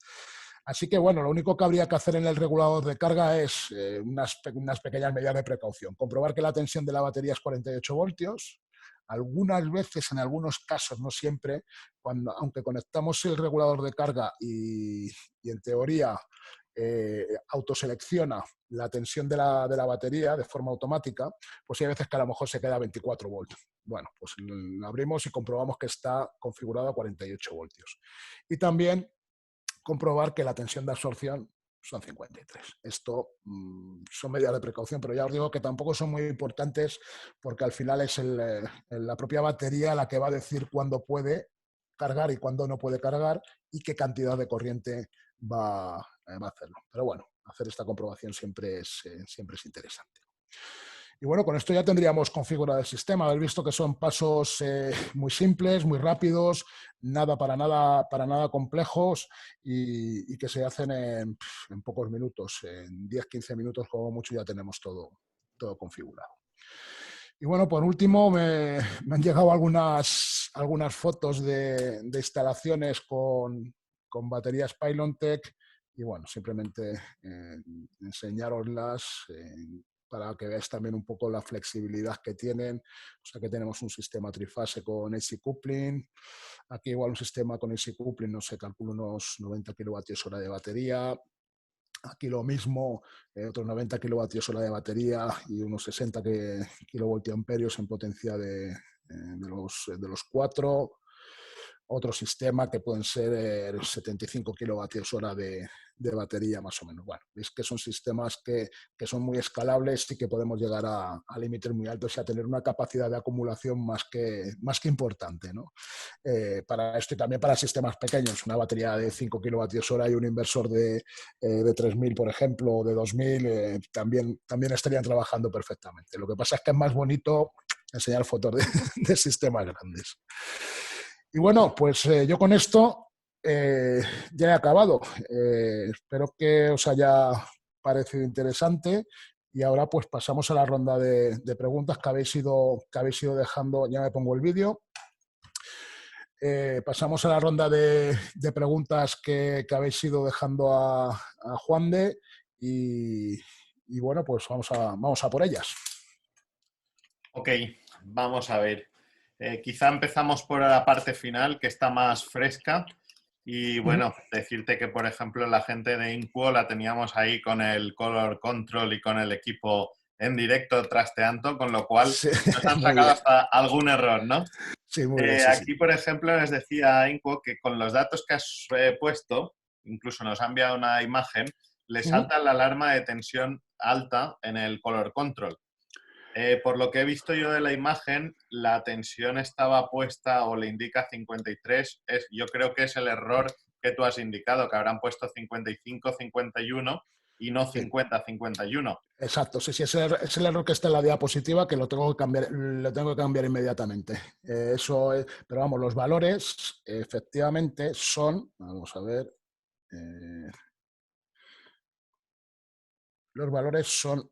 Así que, bueno, lo único que habría que hacer en el regulador de carga es unas pequeñas medidas de precaución. Comprobar que la tensión de la batería es 48 voltios. Algunas veces, en algunos casos, no siempre, aunque conectamos el regulador de carga y en teoría autoselecciona la tensión de la batería de forma automática, pues hay veces que a lo mejor se queda a 24 voltios. Bueno, pues lo abrimos y comprobamos que está configurado a 48 voltios. Y también comprobar que la tensión de absorción son 53. Esto son medidas de precaución, pero ya os digo que tampoco son muy importantes porque al final es la propia batería la que va a decir cuándo puede cargar y cuándo no puede cargar y qué cantidad de corriente va a hacerlo. Pero bueno, hacer esta comprobación siempre es interesante. Y bueno, con esto ya tendríamos configurado el sistema. Habéis visto que son pasos muy simples, muy rápidos, para nada complejos y que se hacen en pocos minutos. En 10-15 minutos como mucho ya tenemos todo configurado. Y bueno, por último me han llegado algunas fotos de instalaciones con baterías Pylontech y bueno, simplemente enseñaroslas para que veáis también un poco la flexibilidad que tienen. O sea que tenemos un sistema trifase con AC coupling. Aquí igual un sistema con AC coupling, no sé, calculo unos 90 kWh de batería. Aquí lo mismo, otros 90 kWh de batería y unos 60 kilovoltiamperios en potencia de los 4. Otro sistema que pueden ser 75 kWh de batería más o menos. Bueno, es que son sistemas que son muy escalables y que podemos llegar a límites muy altos y a tener una capacidad de acumulación más que importante, ¿no? Para esto y también para sistemas pequeños, una batería de 5 kWh y un inversor de 3.000, por ejemplo, o de 2.000, también estarían trabajando perfectamente. Lo que pasa es que es más bonito enseñar fotos de sistemas grandes. Y bueno, pues yo con esto ya he acabado. Espero que os haya parecido interesante y ahora pues pasamos a la ronda de preguntas que habéis ido dejando. Ya me pongo el vídeo. Pasamos a la ronda de preguntas que habéis ido dejando a Juan de y bueno, pues vamos a por ellas. Ok, vamos a ver. Quizá empezamos por la parte final, que está más fresca. Y bueno, decirte que, por ejemplo, la gente de Inquo la teníamos ahí con el Color Control y con el equipo en directo trasteando, con lo cual sí, nos han sacado hasta algún error, ¿no? Sí, muy bien, aquí, por ejemplo, les decía a Inquo que con los datos que has puesto, incluso nos ha enviado una imagen, le salta la alarma de tensión alta en el Color Control. Por lo que he visto yo de la imagen, la tensión estaba puesta o le indica 53. Yo creo que es el error que tú has indicado, que habrán puesto 55, 51 y no 50-51. Exacto, sí, sí, es el error que está en la diapositiva, que lo tengo que cambiar inmediatamente. Pero vamos, los valores efectivamente son, vamos a ver, los valores son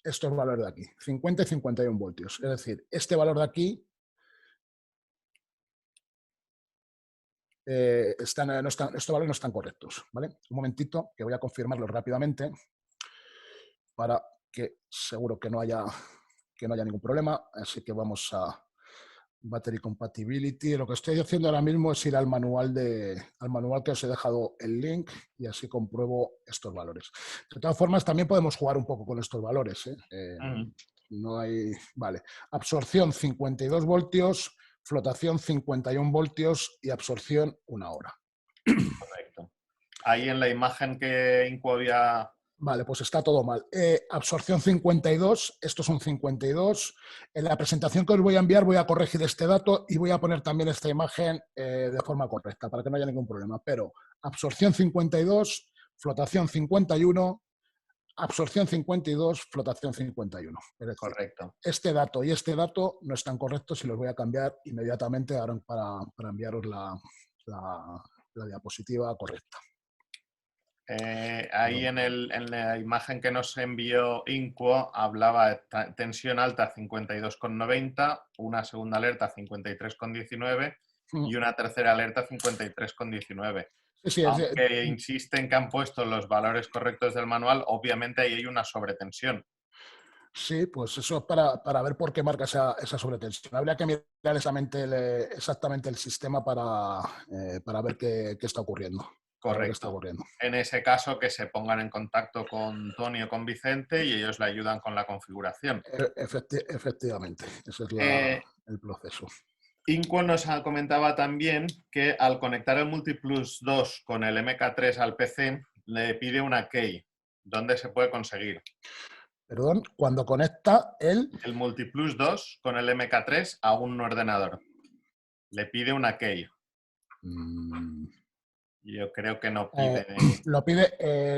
estos valores de aquí, 50 y 51 voltios. Es decir, este valor de aquí estos valores no están correctos, ¿vale? Un momentito, que voy a confirmarlo rápidamente para que seguro que no haya ningún problema. Así que vamos a Battery Compatibility. Lo que estoy haciendo ahora mismo es ir al manual que os he dejado el link y así compruebo estos valores. De todas formas, también podemos jugar un poco con estos valores, ¿eh? No hay... Vale. Absorción 52 voltios, flotación 51 voltios y absorción 1 hora. Correcto. Ahí en la imagen que Inco había... Vale, pues está todo mal. Absorción 52, estos son 52. En la presentación que os voy a enviar voy a corregir este dato y voy a poner también esta imagen de forma correcta para que no haya ningún problema. Pero absorción 52, flotación 51, absorción 52, flotación 51. Es decir, correcto. Este dato y este dato no están correctos y los voy a cambiar inmediatamente ahora para enviaros la diapositiva correcta. Ahí en la imagen que nos envió Inco hablaba de tensión alta 52,90, una segunda alerta 53,19 y una tercera alerta 53,19. Sí, aunque insisten que han puesto los valores correctos del manual, obviamente ahí hay una sobretensión. Sí, pues eso es para ver por qué marca esa sobretensión. Habría que mirar exactamente el sistema para ver qué está ocurriendo. Correcto. En ese caso, que se pongan en contacto con Tony o con Vicente y ellos le ayudan con la configuración. Efectivamente, ese es el proceso. Inco nos comentaba también que al conectar el Multiplus 2 con el MK3 al PC, le pide una key. ¿Dónde se puede conseguir? Perdón, cuando conecta el Multiplus 2 con el MK3 a un ordenador. Le pide una key. Yo creo que no pide...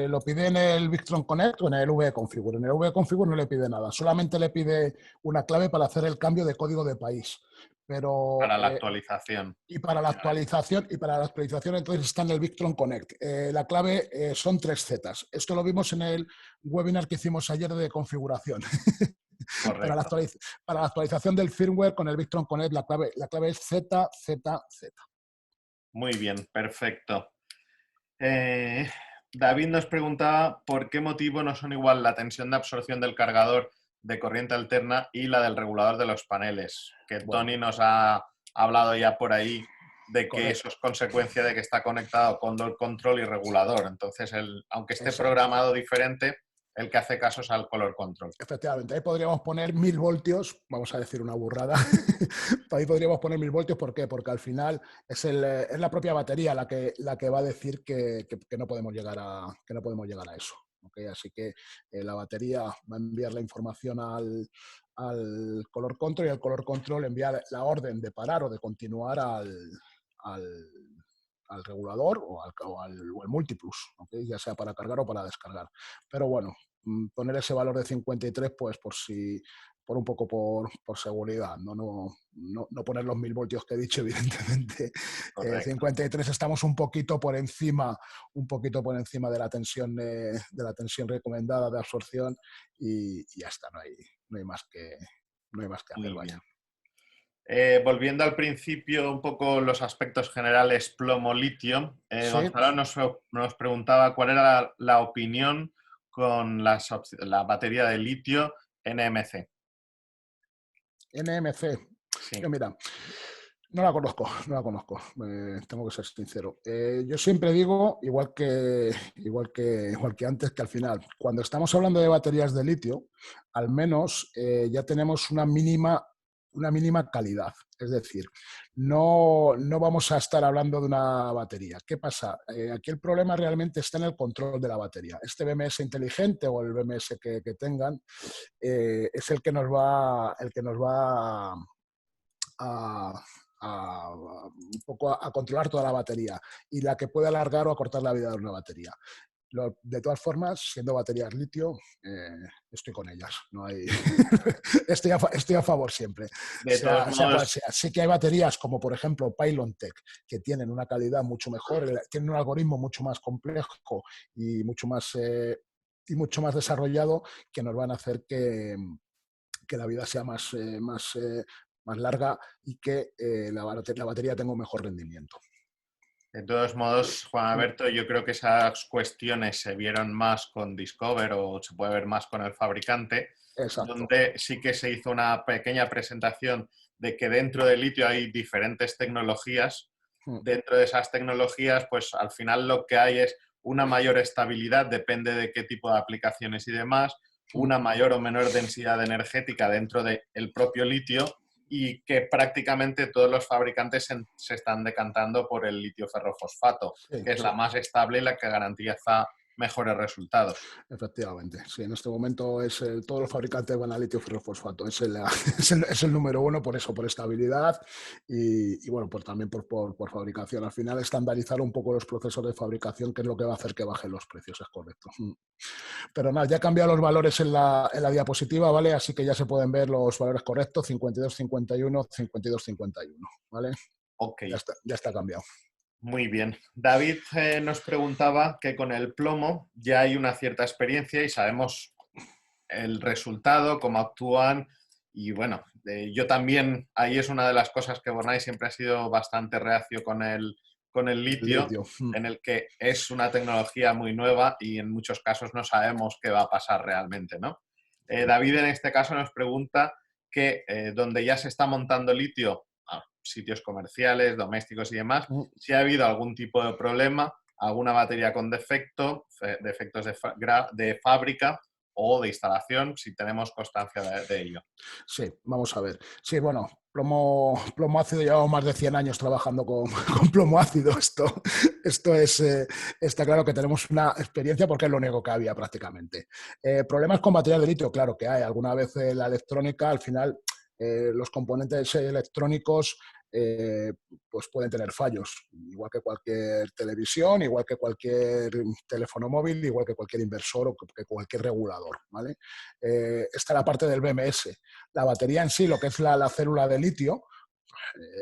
Lo pide en el Victron Connect o en el vConfigure. En el vConfigure no le pide nada, solamente le pide una clave para hacer el cambio de código de país. Pero, para la actualización. Y para la actualización entonces está en el Victron Connect. La clave son 3 Zetas. Esto lo vimos en el webinar que hicimos ayer de configuración. para la actualización del firmware con el Victron Connect la clave es ZZZ. Muy bien, perfecto. David nos preguntaba por qué motivo no son igual la tensión de absorción del cargador de corriente alterna y la del regulador de los paneles, que Tony nos ha hablado ya por ahí de que eso es consecuencia de que está conectado con control y regulador. Entonces, aunque esté programado diferente, el que hace caso es al color control. Efectivamente, ahí podríamos poner 1000 voltios, vamos a decir una burrada, ahí podríamos poner 1000 voltios, ¿por qué? Porque al final es la propia batería la que va a decir que no podemos llegar a eso. ¿Okay? Así que la batería va a enviar la información al color control y el color control envía la orden de parar o de continuar al regulador o al multiplus, ¿okay? Ya sea para cargar o para descargar. Pero bueno, poner ese valor de 53 pues por un poco por seguridad, no poner los 1000 voltios que he dicho, evidentemente. 53 estamos un poquito por encima de la tensión recomendada de absorción y ya está, no hay más que hacer. Vaya. Volviendo al principio, un poco los aspectos generales plomo-litio, Sí. Gonzalo nos preguntaba cuál era la opinión con la batería de litio NMC. NMC. Sí. Yo, mira, no la conozco, tengo que ser sincero. Yo siempre digo, igual que antes, que al final, cuando estamos hablando de baterías de litio, al menos ya tenemos una mínima calidad. Es decir, no vamos a estar hablando de una batería. ¿Qué pasa? Aquí el problema realmente está en el control de la batería. Este BMS inteligente o el BMS que tengan es el que nos va a un poco a controlar toda la batería y la que puede alargar o acortar la vida de una batería. De todas formas, siendo baterías litio, estoy con ellas. No hay... estoy a favor siempre. De todos Sea cual modos, sea. Sí que hay baterías como, por ejemplo, Pylontech, que tienen una calidad mucho mejor, tienen un algoritmo mucho más complejo y mucho más desarrollado, que nos van a hacer que la vida sea más larga y que la batería tenga un mejor rendimiento. de todos modos, Juan Alberto, yo creo que esas cuestiones se vieron más con Discover o se puede ver más con el fabricante, Exacto. donde sí que se hizo una pequeña presentación de que dentro del litio hay diferentes tecnologías. Dentro de esas tecnologías, pues al final lo que hay es una mayor estabilidad, depende de qué tipo de aplicaciones y demás, una mayor o menor densidad energética dentro del propio litio, y que prácticamente todos los fabricantes se están decantando por el litio ferrofosfato, Sí, que es sí. la más estable y la que garantiza mejores resultados. Efectivamente, sí, en este momento todos los fabricantes van a litio ferrofosfato, es el número uno por eso, por estabilidad y bueno, pues también por fabricación. Al final, estandarizar un poco los procesos de fabricación, que es lo que va a hacer que bajen los precios, es correcto. Pero nada, ya he cambiado los valores en la diapositiva, ¿vale? Así que ya se pueden ver los valores correctos, 52,51, 52,51, ¿vale? Ok. Ya está cambiado. Muy bien. David nos preguntaba que con el plomo ya hay una cierta experiencia y sabemos el resultado, cómo actúan y bueno, yo también, ahí es una de las cosas que Bornay siempre ha sido bastante reacio con el litio, en el que es una tecnología muy nueva y en muchos casos no sabemos qué va a pasar realmente, ¿no? David en este caso nos pregunta que donde ya se está montando litio, sitios comerciales, domésticos y demás, si ha habido algún tipo de problema, alguna batería con defecto, defectos de fábrica o de instalación, si tenemos constancia de ello. Sí, vamos a ver. Sí, bueno, plomo ácido, llevamos más de 100 años trabajando con plomo ácido. Esto está claro que tenemos una experiencia porque es lo único que había prácticamente. Problemas con baterías de litio, claro que hay. Alguna vez la electrónica, al final, los componentes electrónicos pues pueden tener fallos, igual que cualquier televisión, igual que cualquier teléfono móvil, igual que cualquier inversor o que cualquier regulador, ¿vale? Está la parte del BMS. La batería en sí, lo que es la célula de litio,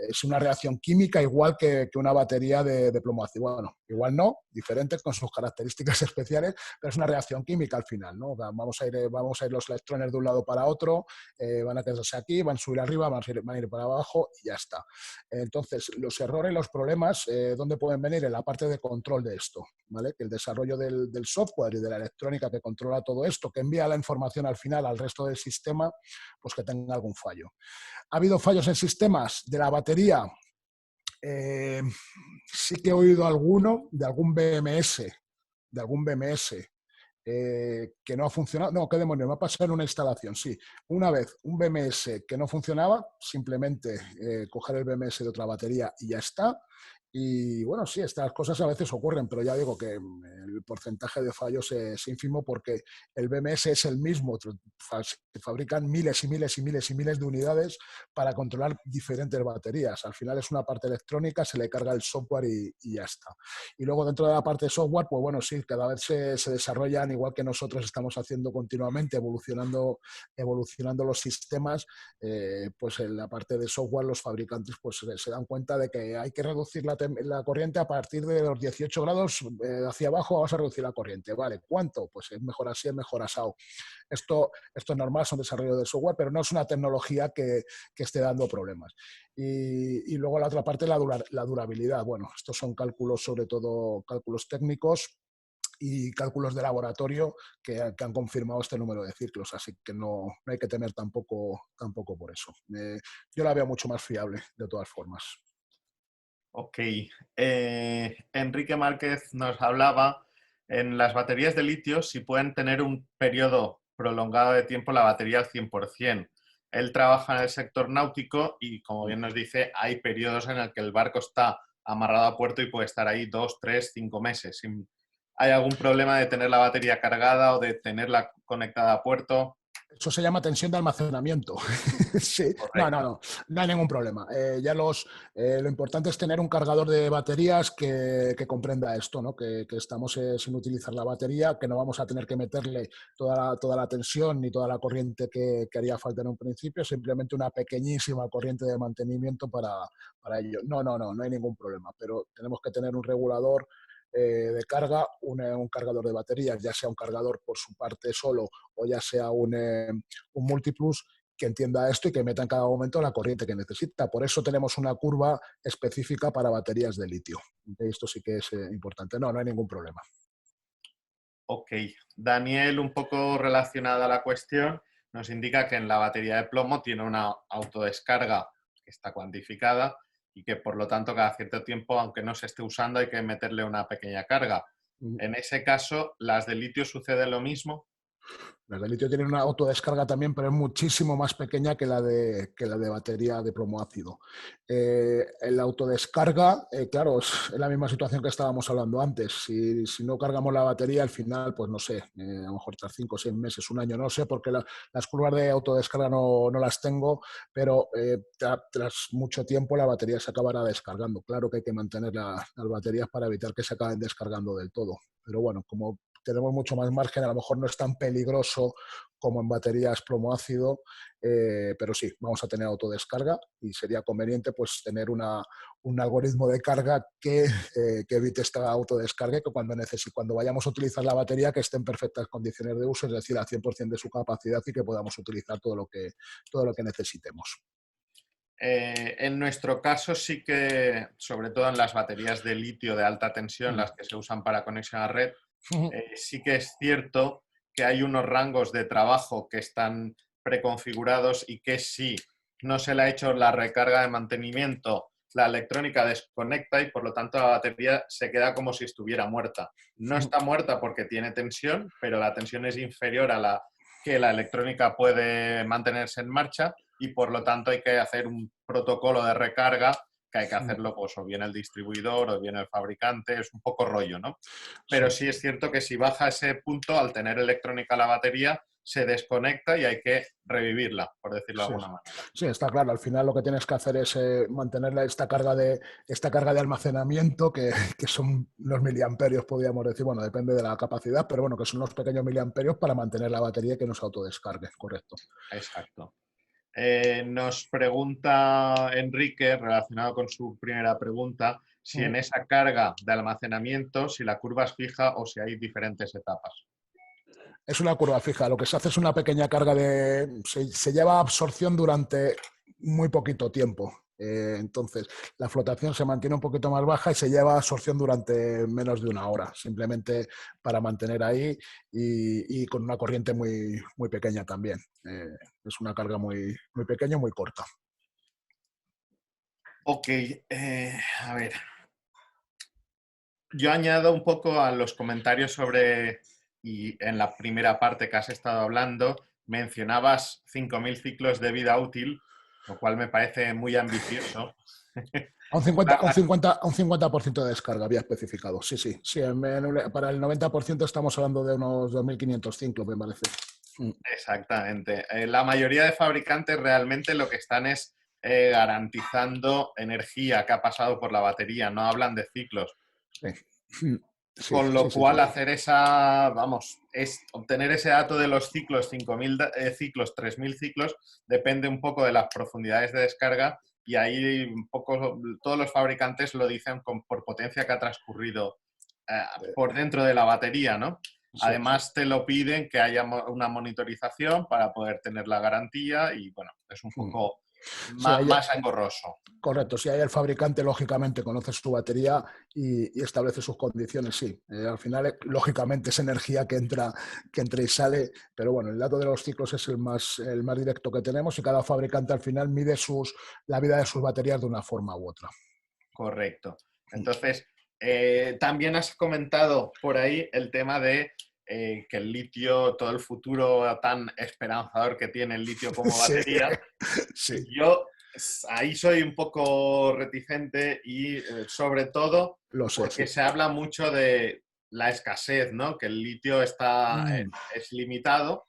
es una reacción química igual que una batería de plomo ácido. Bueno, igual no, diferente con sus características especiales, pero es una reacción química al final, ¿no? Vamos a ir los electrones de un lado para otro, van a quedarse aquí, van a subir arriba, van a ir para abajo y ya está. Entonces, los errores, los problemas, ¿dónde pueden venir? En la parte de control de esto, ¿vale? Que el desarrollo del software y de la electrónica que controla todo esto, que envía la información al final al resto del sistema, pues que tenga algún fallo. ¿Ha habido fallos en sistemas de la batería? Sí que he oído alguno de algún BMS, que no ha funcionado. No, qué demonios, me ha pasado en una instalación, sí. Una vez un BMS que no funcionaba, simplemente coger el BMS de otra batería y ya está. Y bueno, sí, estas cosas a veces ocurren, pero ya digo que el porcentaje de fallos es ínfimo porque el BMS es el mismo. Se fabrican miles y miles y miles y miles de unidades para controlar diferentes baterías. Al final es una parte electrónica, se le carga el software y ya está. Y luego dentro de la parte de software, pues bueno, sí, cada vez se desarrollan, igual que nosotros estamos haciendo continuamente, evolucionando los sistemas, pues en la parte de software los fabricantes pues se dan cuenta de que hay que reducir la corriente a partir de los 18 grados hacia abajo. Vamos a reducir la corriente, ¿vale? ¿Cuánto? Pues es mejor así, es mejor asado. Esto es normal, son desarrollo de software, pero no es una tecnología que esté dando problemas. Y luego la otra parte, la durabilidad. Bueno, estos son cálculos, sobre todo cálculos técnicos y cálculos de laboratorio que han confirmado este número de ciclos, así que no hay que temer tampoco por eso. Yo la veo mucho más fiable, de todas formas. Ok. Enrique Márquez nos hablaba en las baterías de litio si pueden tener un periodo prolongado de tiempo la batería al 100%. Él trabaja en el sector náutico y, como bien nos dice, hay periodos en el que el barco está amarrado a puerto y puede estar ahí 2, 3, 5 meses. ¿Hay algún problema de tener la batería cargada o de tenerla conectada a puerto? Eso se llama tensión de almacenamiento. Sí, no hay ningún problema. Lo importante es tener un cargador de baterías que comprenda esto, ¿no? Que estamos sin utilizar la batería, que no vamos a tener que meterle toda la tensión ni toda la corriente que haría falta en un principio, simplemente una pequeñísima corriente de mantenimiento para ello. No hay ningún problema, pero tenemos que tener un regulador de carga, un cargador de baterías, ya sea un cargador por su parte solo o ya sea un Multiplus que entienda esto y que meta en cada momento la corriente que necesita. Por eso tenemos una curva específica para baterías de litio. Esto sí que es importante. No hay ningún problema. Ok. Daniel, un poco relacionado a la cuestión, nos indica que en la batería de plomo tiene una autodescarga que está cuantificada y que por lo tanto cada cierto tiempo, aunque no se esté usando, hay que meterle una pequeña carga. En ese caso, ¿las de litio sucede lo mismo? Las de litio tienen una autodescarga también, pero es muchísimo más pequeña que la de batería de plomo ácido. La autodescarga, claro, es la misma situación que estábamos hablando antes. Si no cargamos la batería, al final, pues no sé, a lo mejor tras 5 o 6 meses, un año, no sé, porque las curvas de autodescarga no las tengo, pero tras mucho tiempo la batería se acabará descargando. Claro que hay que mantener las baterías para evitar que se acaben descargando del todo. Pero bueno, como tenemos mucho más margen, a lo mejor no es tan peligroso como en baterías plomo-ácido, pero sí, vamos a tener autodescarga y sería conveniente pues tener un algoritmo de carga que evite esta autodescarga y que cuando vayamos a utilizar la batería que esté en perfectas condiciones de uso, es decir, al 100% de su capacidad y que podamos utilizar todo lo que necesitemos. En nuestro caso sí que, sobre todo en las baterías de litio de alta tensión, las que se usan para conexión a red, sí que es cierto que hay unos rangos de trabajo que están preconfigurados y que si no se le ha hecho la recarga de mantenimiento, la electrónica desconecta y por lo tanto la batería se queda como si estuviera muerta. No está muerta porque tiene tensión, pero la tensión es inferior a la que la electrónica puede mantenerse en marcha y por lo tanto hay que hacer un protocolo de recarga que hay que hacerlo pues o bien el distribuidor o bien el fabricante, es un poco rollo, ¿no? Pero sí es cierto que si baja ese punto, al tener electrónica la batería, se desconecta y hay que revivirla, por decirlo de alguna manera. Sí, está claro. Al final lo que tienes que hacer es mantener esta carga de almacenamiento, que son los miliamperios, podríamos decir. Bueno, depende de la capacidad, pero bueno, que son los pequeños miliamperios para mantener la batería y que no se autodescargue, correcto. Exacto. Nos pregunta Enrique, relacionado con su primera pregunta, si en esa carga de almacenamiento, si la curva es fija o si hay diferentes etapas. Es una curva fija. Lo que se hace es una pequeña carga se lleva absorción durante muy poquito tiempo. Entonces, la flotación se mantiene un poquito más baja y se lleva absorción durante menos de una hora, simplemente para mantener ahí y con una corriente muy, muy pequeña también. Es una carga muy, muy pequeña y muy corta. Ok, a ver. Yo añado un poco a los comentarios sobre, y en la primera parte que has estado hablando, mencionabas 5.000 ciclos de vida útil, lo cual me parece muy ambicioso. A un 50% de descarga había especificado. Sí. Para el 90% estamos hablando de unos 2.500 ciclos, me parece. Exactamente. La mayoría de fabricantes realmente lo que están es garantizando energía que ha pasado por la batería, no hablan de ciclos. Con lo cual hacer obtener ese dato de los ciclos, 5.000 ciclos, 3.000 ciclos, depende un poco de las profundidades de descarga y ahí un poco todos los fabricantes lo dicen por potencia que ha transcurrido por dentro de la batería, ¿no? Además te lo piden que haya una monitorización para poder tener la garantía y bueno, es un poco más engorroso. Correcto, si hay el fabricante, lógicamente conoce su batería y establece sus condiciones, sí. Al final, lógicamente, es energía que entra y sale, pero bueno, el dato de los ciclos es el más directo que tenemos y cada fabricante al final mide la vida de sus baterías de una forma u otra. Correcto. Entonces, también has comentado por ahí el tema de que el litio, todo el futuro tan esperanzador que tiene el litio como batería. Sí. Yo ahí soy un poco reticente y sobre todo porque se habla mucho de la escasez, ¿no? Que el litio es limitado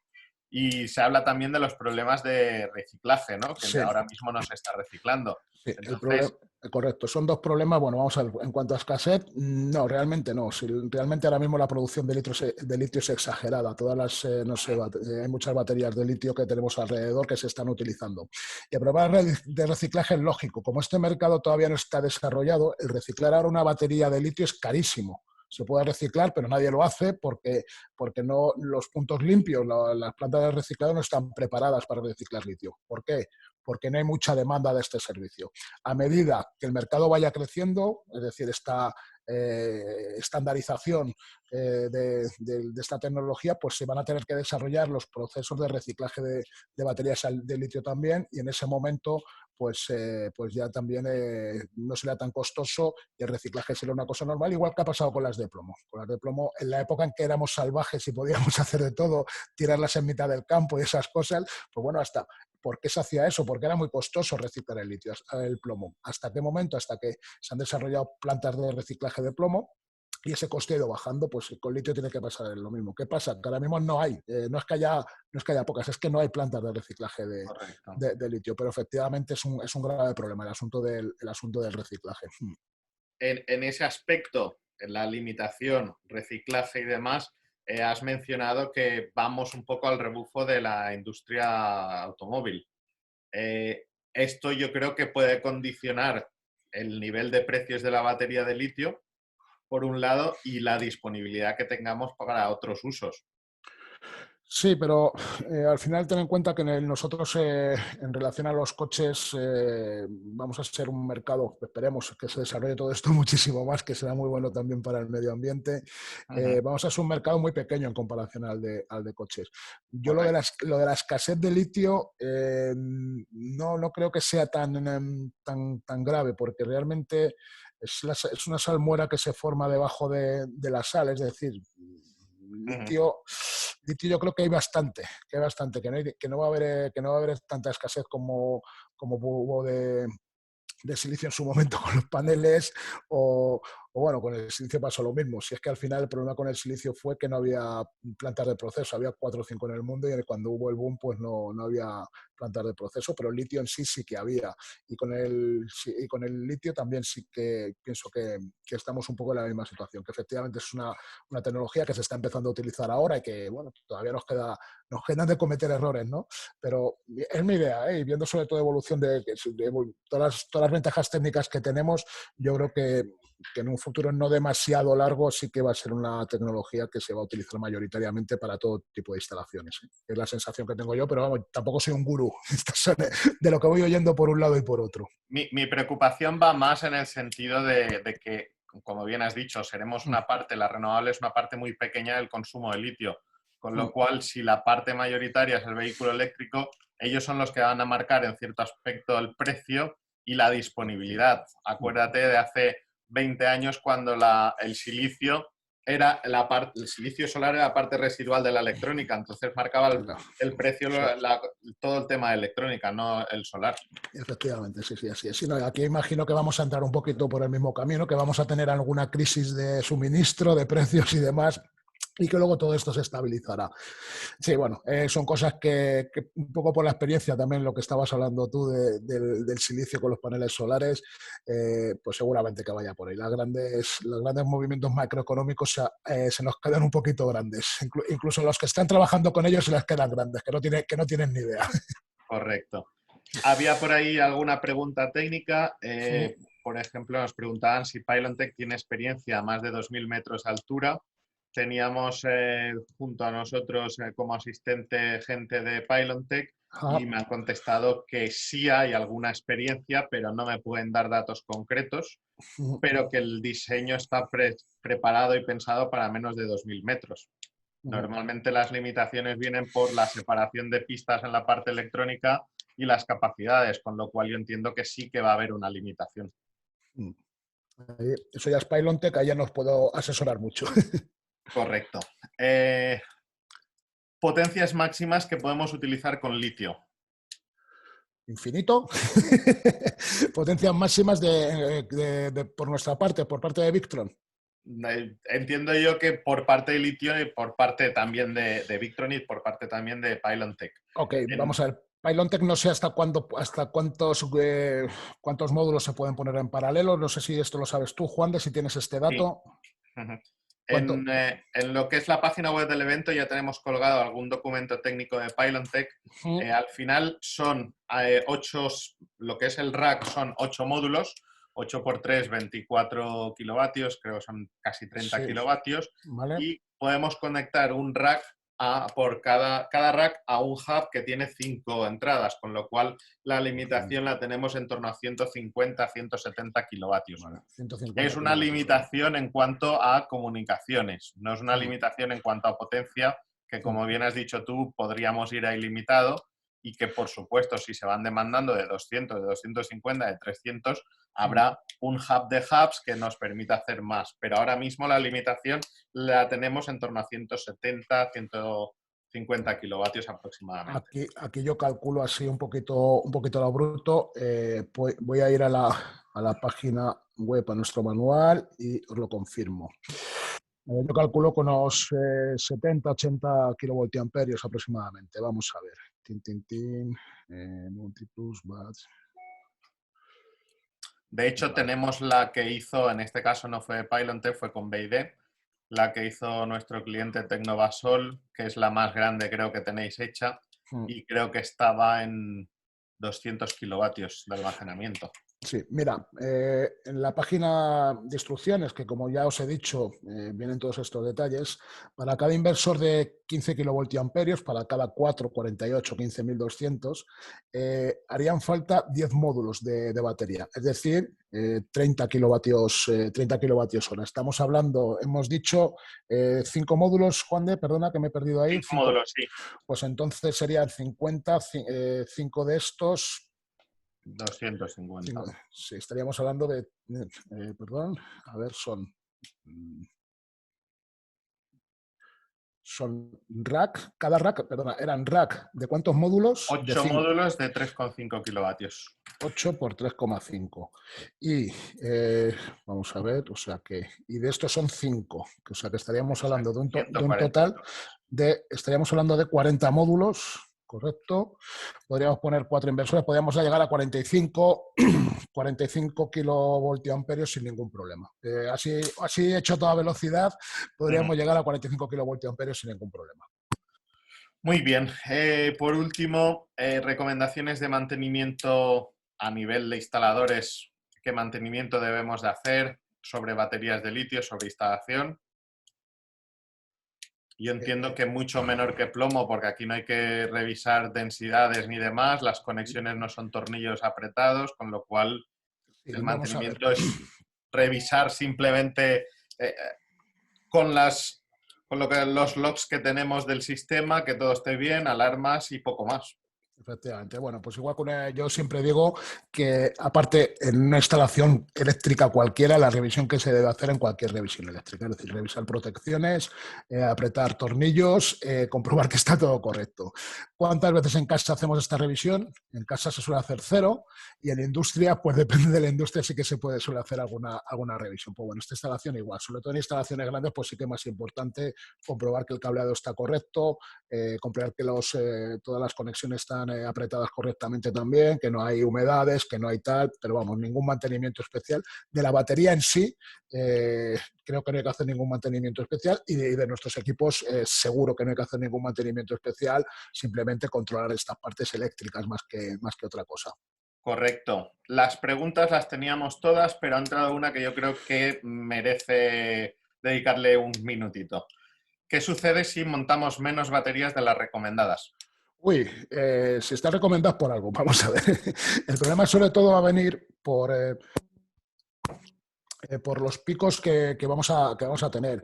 Y se habla también de los problemas de reciclaje, ¿no? Que Sí. ahora mismo no se está reciclando. Sí, Entonces, correcto, son dos problemas. Bueno, vamos a ver, en cuanto a escasez, no, realmente no. Si realmente ahora mismo la producción de litio es exagerada. Todas las, no sé, hay muchas baterías de litio que tenemos alrededor que se están utilizando. Y el problema de reciclaje es lógico. Como este mercado todavía no está desarrollado, el reciclar ahora una batería de litio es carísimo. Se puede reciclar, pero nadie lo hace porque no, los puntos limpios, las plantas de reciclado no están preparadas para reciclar litio. ¿Por qué? Porque no hay mucha demanda de este servicio. A medida que el mercado vaya creciendo, es decir, esta estandarización de esta tecnología, pues se van a tener que desarrollar los procesos de reciclaje de baterías de litio también, y en ese momento pues ya también no será tan costoso y el reciclaje será una cosa normal, igual que ha pasado con las de plomo. Con las de plomo, en la época en que éramos salvajes y podíamos hacer de todo, tirarlas en mitad del campo y esas cosas, pues bueno, hasta ¿por qué se hacía eso? Porque era muy costoso reciclar el litio, el plomo. ¿Hasta qué momento? Hasta que se han desarrollado plantas de reciclaje de plomo y ese coste ha ido bajando, pues con litio tiene que pasar lo mismo. ¿Qué pasa? Que ahora mismo no hay, no es que haya pocas, es que no hay plantas de reciclaje de litio, pero efectivamente es un grave problema el asunto del reciclaje. en ese aspecto, en la limitación, reciclaje y demás, has mencionado que vamos un poco al rebufo de la industria automóvil. Esto yo creo que puede condicionar el nivel de precios de la batería de litio, por un lado, y la disponibilidad que tengamos para otros usos. Sí, pero al final ten en cuenta que nosotros en relación a los coches vamos a ser un mercado, esperemos que se desarrolle todo esto muchísimo más, que será muy bueno también para el medio ambiente. Vamos a ser un mercado muy pequeño en comparación al de coches. Yo lo de la escasez de litio no creo que sea tan grave, porque realmente es una salmuera que se forma debajo de la sal, es decir, litio yo creo que hay bastante, que no va a haber tanta escasez como hubo de silicio en su momento con los paneles o bueno, con el silicio pasó lo mismo. Si es que al final el problema con el silicio fue que no había plantas de proceso, había 4 o 5 en el mundo y cuando hubo el boom pues no había plantas de proceso, pero el litio en sí que había. Y con el litio también sí que pienso que estamos un poco en la misma situación, que efectivamente es una tecnología que se está empezando a utilizar ahora y que bueno, todavía nos quedan de cometer errores, ¿no? Pero es mi idea, y viendo sobre todo evolución de todas las ventajas técnicas que tenemos, yo creo que en un futuro no demasiado largo sí que va a ser una tecnología que se va a utilizar mayoritariamente para todo tipo de instalaciones. Es la sensación que tengo yo, pero vamos, tampoco soy un gurú de lo que voy oyendo por un lado y por otro. Mi preocupación va más en el sentido de que, como bien has dicho, seremos una parte, la renovable es una parte muy pequeña del consumo de litio, con lo cual si la parte mayoritaria es el vehículo eléctrico, ellos son los que van a marcar en cierto aspecto el precio y la disponibilidad. Acuérdate de hace 20 años cuando el silicio era el silicio solar era la parte residual de la electrónica, entonces marcaba el precio, todo el tema de electrónica, no el solar. Efectivamente, sí, así es. Sí, no, aquí imagino que vamos a entrar un poquito por el mismo camino, que vamos a tener alguna crisis de suministro, de precios y demás, y que luego todo esto se estabilizará. Sí, bueno, son cosas que un poco por la experiencia también, lo que estabas hablando tú del silicio con los paneles solares, pues seguramente que vaya por ahí. Los grandes movimientos macroeconómicos se nos quedan un poquito grandes. Incluso los que están trabajando con ellos se les quedan grandes, que no tienen ni idea. Correcto. Había por ahí alguna pregunta técnica. Por ejemplo, nos preguntaban si Pylontech tiene experiencia a más de 2.000 metros de altura. Teníamos junto a nosotros como asistente gente de Pylontech y me han contestado que sí hay alguna experiencia, pero no me pueden dar datos concretos, pero que el diseño está preparado y pensado para menos de 2.000 metros. Normalmente las limitaciones vienen por la separación de pistas en la parte electrónica y las capacidades, con lo cual yo entiendo que sí que va a haber una limitación. Eso ya es Pylontech, ahí ya nos puedo asesorar mucho. Correcto. Potencias máximas que podemos utilizar con litio. Infinito. Potencias máximas por nuestra parte, por parte de Victron. entiendo yo que por parte de Litio y por parte también de Victron y por parte también de PylonTech. Ok, vamos a ver. PylonTech no sé hasta cuántos módulos se pueden poner en paralelo. No sé si esto lo sabes tú, Juan, de si tienes este dato. Sí. ¿Cuánto? En lo que es la página web del evento ya tenemos colgado algún documento técnico de PylonTech. Al final son 8, lo que es el rack son 8 módulos, 8 por 3, 24 kilovatios, creo que son casi 30 kilovatios. Vale. Y podemos conectar un rack por cada rack a un hub que tiene 5 entradas, con lo cual la limitación la tenemos en torno a 150, 170 kilovatios. Vale, 150 es una limitación en cuanto a comunicaciones, no es una limitación en cuanto a potencia, que como bien has dicho tú, podríamos ir a ilimitado y que por supuesto si se van demandando de 200, de 250, de 300, habrá un hub de hubs que nos permita hacer más, pero ahora mismo la limitación la tenemos en torno a 170, 150 kilovatios aproximadamente. Aquí yo calculo así un poquito a lo bruto. Voy a ir a la página web, a nuestro manual, y os lo confirmo. Yo calculo con unos 70, 80 kilovoltiamperios aproximadamente. Vamos a ver. Multiplus, bats. De hecho, tenemos la que hizo, en este caso no fue PylonTech, fue con BID, la que hizo nuestro cliente Tecnovasol, que es la más grande creo que tenéis hecha, y creo que estaba en 200 kilovatios de almacenamiento. Sí, mira, en la página de instrucciones, que como ya os he dicho, vienen todos estos detalles, para cada inversor de 15 kilovoltiamperios, para cada 4, 48, 15.200, harían falta 10 módulos de batería, es decir, 30 kilovatios hora. Estamos hablando, hemos dicho 5 módulos, Juan de, perdona que me he perdido ahí. 5 módulos, sí. Pues entonces serían 50, 5 de estos. 250. Sí, estaríamos hablando de, perdón, a ver, son rack, cada rack, perdona, eran rack de ¿cuántos módulos? 8 módulos de 3,5 kilovatios. 8 por 3,5. Y vamos a ver, o sea que, y de estos son 5, o sea que estaríamos hablando de un total estaríamos hablando de 40 módulos. Correcto. Podríamos poner 4 inversores, podríamos llegar a 45 kilovoltiamperios sin ningún problema. Así hecho toda velocidad, podríamos llegar a 45 kilovoltiamperios sin ningún problema. Muy bien. Por último, recomendaciones de mantenimiento a nivel de instaladores. ¿Qué mantenimiento debemos de hacer sobre baterías de litio, sobre instalación? Yo entiendo que mucho menor que plomo, porque aquí no hay que revisar densidades ni demás, las conexiones no son tornillos apretados, con lo cual el mantenimiento es revisar simplemente con los logs que tenemos del sistema, que todo esté bien, alarmas y poco más. Efectivamente. Bueno, pues igual yo siempre digo que, aparte, en una instalación eléctrica cualquiera, la revisión que se debe hacer en cualquier revisión eléctrica, es decir, revisar protecciones, apretar tornillos, comprobar que está todo correcto. ¿Cuántas veces en casa hacemos esta revisión? En casa se suele hacer 0 y en industria, pues depende de la industria, sí que suele hacer alguna revisión. Pues bueno, esta instalación igual, sobre todo en instalaciones grandes, pues sí que es más importante comprobar que el cableado está correcto, comprobar que todas las conexiones están apretadas correctamente también, que no hay humedades, que no hay tal, pero vamos, ningún mantenimiento especial. De la batería en sí, creo que no hay que hacer ningún mantenimiento especial y de nuestros equipos seguro que no hay que hacer ningún mantenimiento especial, simplemente controlar estas partes eléctricas más que otra cosa. Correcto. Las preguntas las teníamos todas, pero ha entrado una que yo creo que merece dedicarle un minutito. ¿Qué sucede si montamos menos baterías de las recomendadas? Uy, si está recomendado por algo, vamos a ver. El problema sobre todo va a venir por los picos que vamos a tener.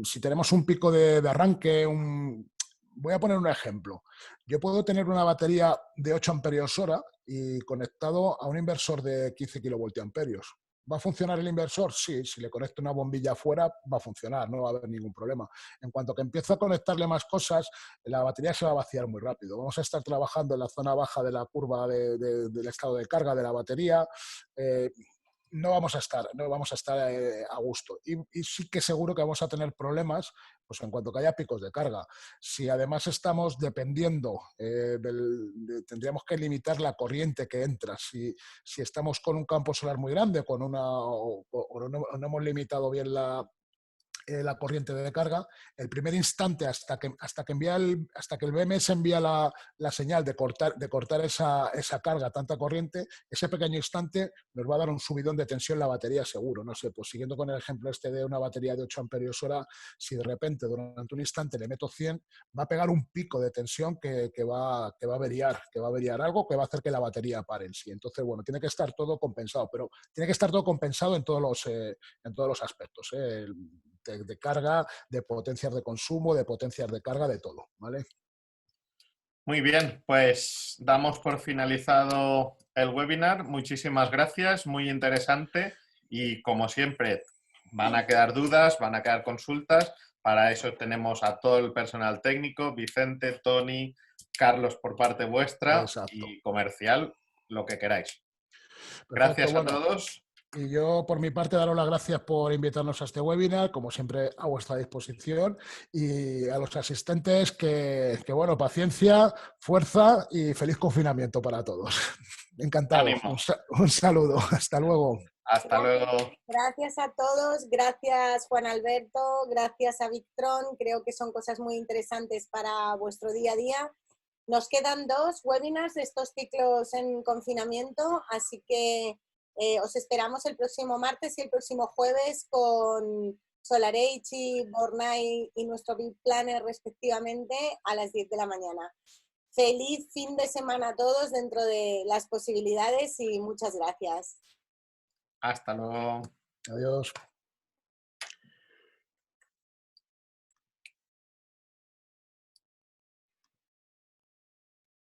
Si tenemos un pico de arranque, voy a poner un ejemplo. Yo puedo tener una batería de 8 amperios hora y conectado a un inversor de 15 kilovoltiamperios. ¿Va a funcionar el inversor? Sí, si le conecto una bombilla afuera va a funcionar, no va a haber ningún problema. En cuanto que empiezo a conectarle más cosas, la batería se va a vaciar muy rápido. Vamos a estar trabajando en la zona baja de la curva del estado de carga de la batería. no vamos a estar a gusto. Y sí que seguro que vamos a tener problemas pues en cuanto que haya picos de carga. Si además estamos dependiendo, tendríamos que limitar la corriente que entra. Si estamos con un campo solar muy grande o no hemos limitado bien la corriente de carga, el primer instante hasta que el BMS envía la señal de cortar esa carga, tanta corriente, ese pequeño instante nos va a dar un subidón de tensión en la batería seguro. No sé, pues siguiendo con el ejemplo de una batería de 8 amperios hora, si de repente durante un instante le meto 100, va a pegar un pico de tensión que va a averiar algo que va a hacer que la batería pare en sí. Entonces, bueno, tiene que estar todo compensado, pero tiene que estar todo compensado en todos los aspectos, de carga, de potencias de consumo, de potencias de carga, de todo, ¿vale? Muy bien, pues damos por finalizado el webinar. Muchísimas gracias, muy interesante y como siempre van a quedar dudas, van a quedar consultas. Para eso tenemos a todo el personal técnico, Vicente, Tony, Carlos por parte vuestra. Exacto. Y comercial, lo que queráis. Perfecto, gracias a todos. Y yo, por mi parte, daros las gracias por invitarnos a este webinar, como siempre, a vuestra disposición. Y a los asistentes, que bueno, paciencia, fuerza y feliz confinamiento para todos. Encantado. Un saludo. Hasta luego. Hasta luego. Gracias a todos. Gracias, Juan Alberto. Gracias a Victron. Creo que son cosas muy interesantes para vuestro día a día. Nos quedan 2 webinars de estos ciclos en confinamiento, así que os esperamos el próximo martes y el próximo jueves con SolarH, Bornai y nuestro Big Planner respectivamente a las 10 de la mañana. Feliz fin de semana a todos dentro de las posibilidades y muchas gracias. Hasta luego. Adiós.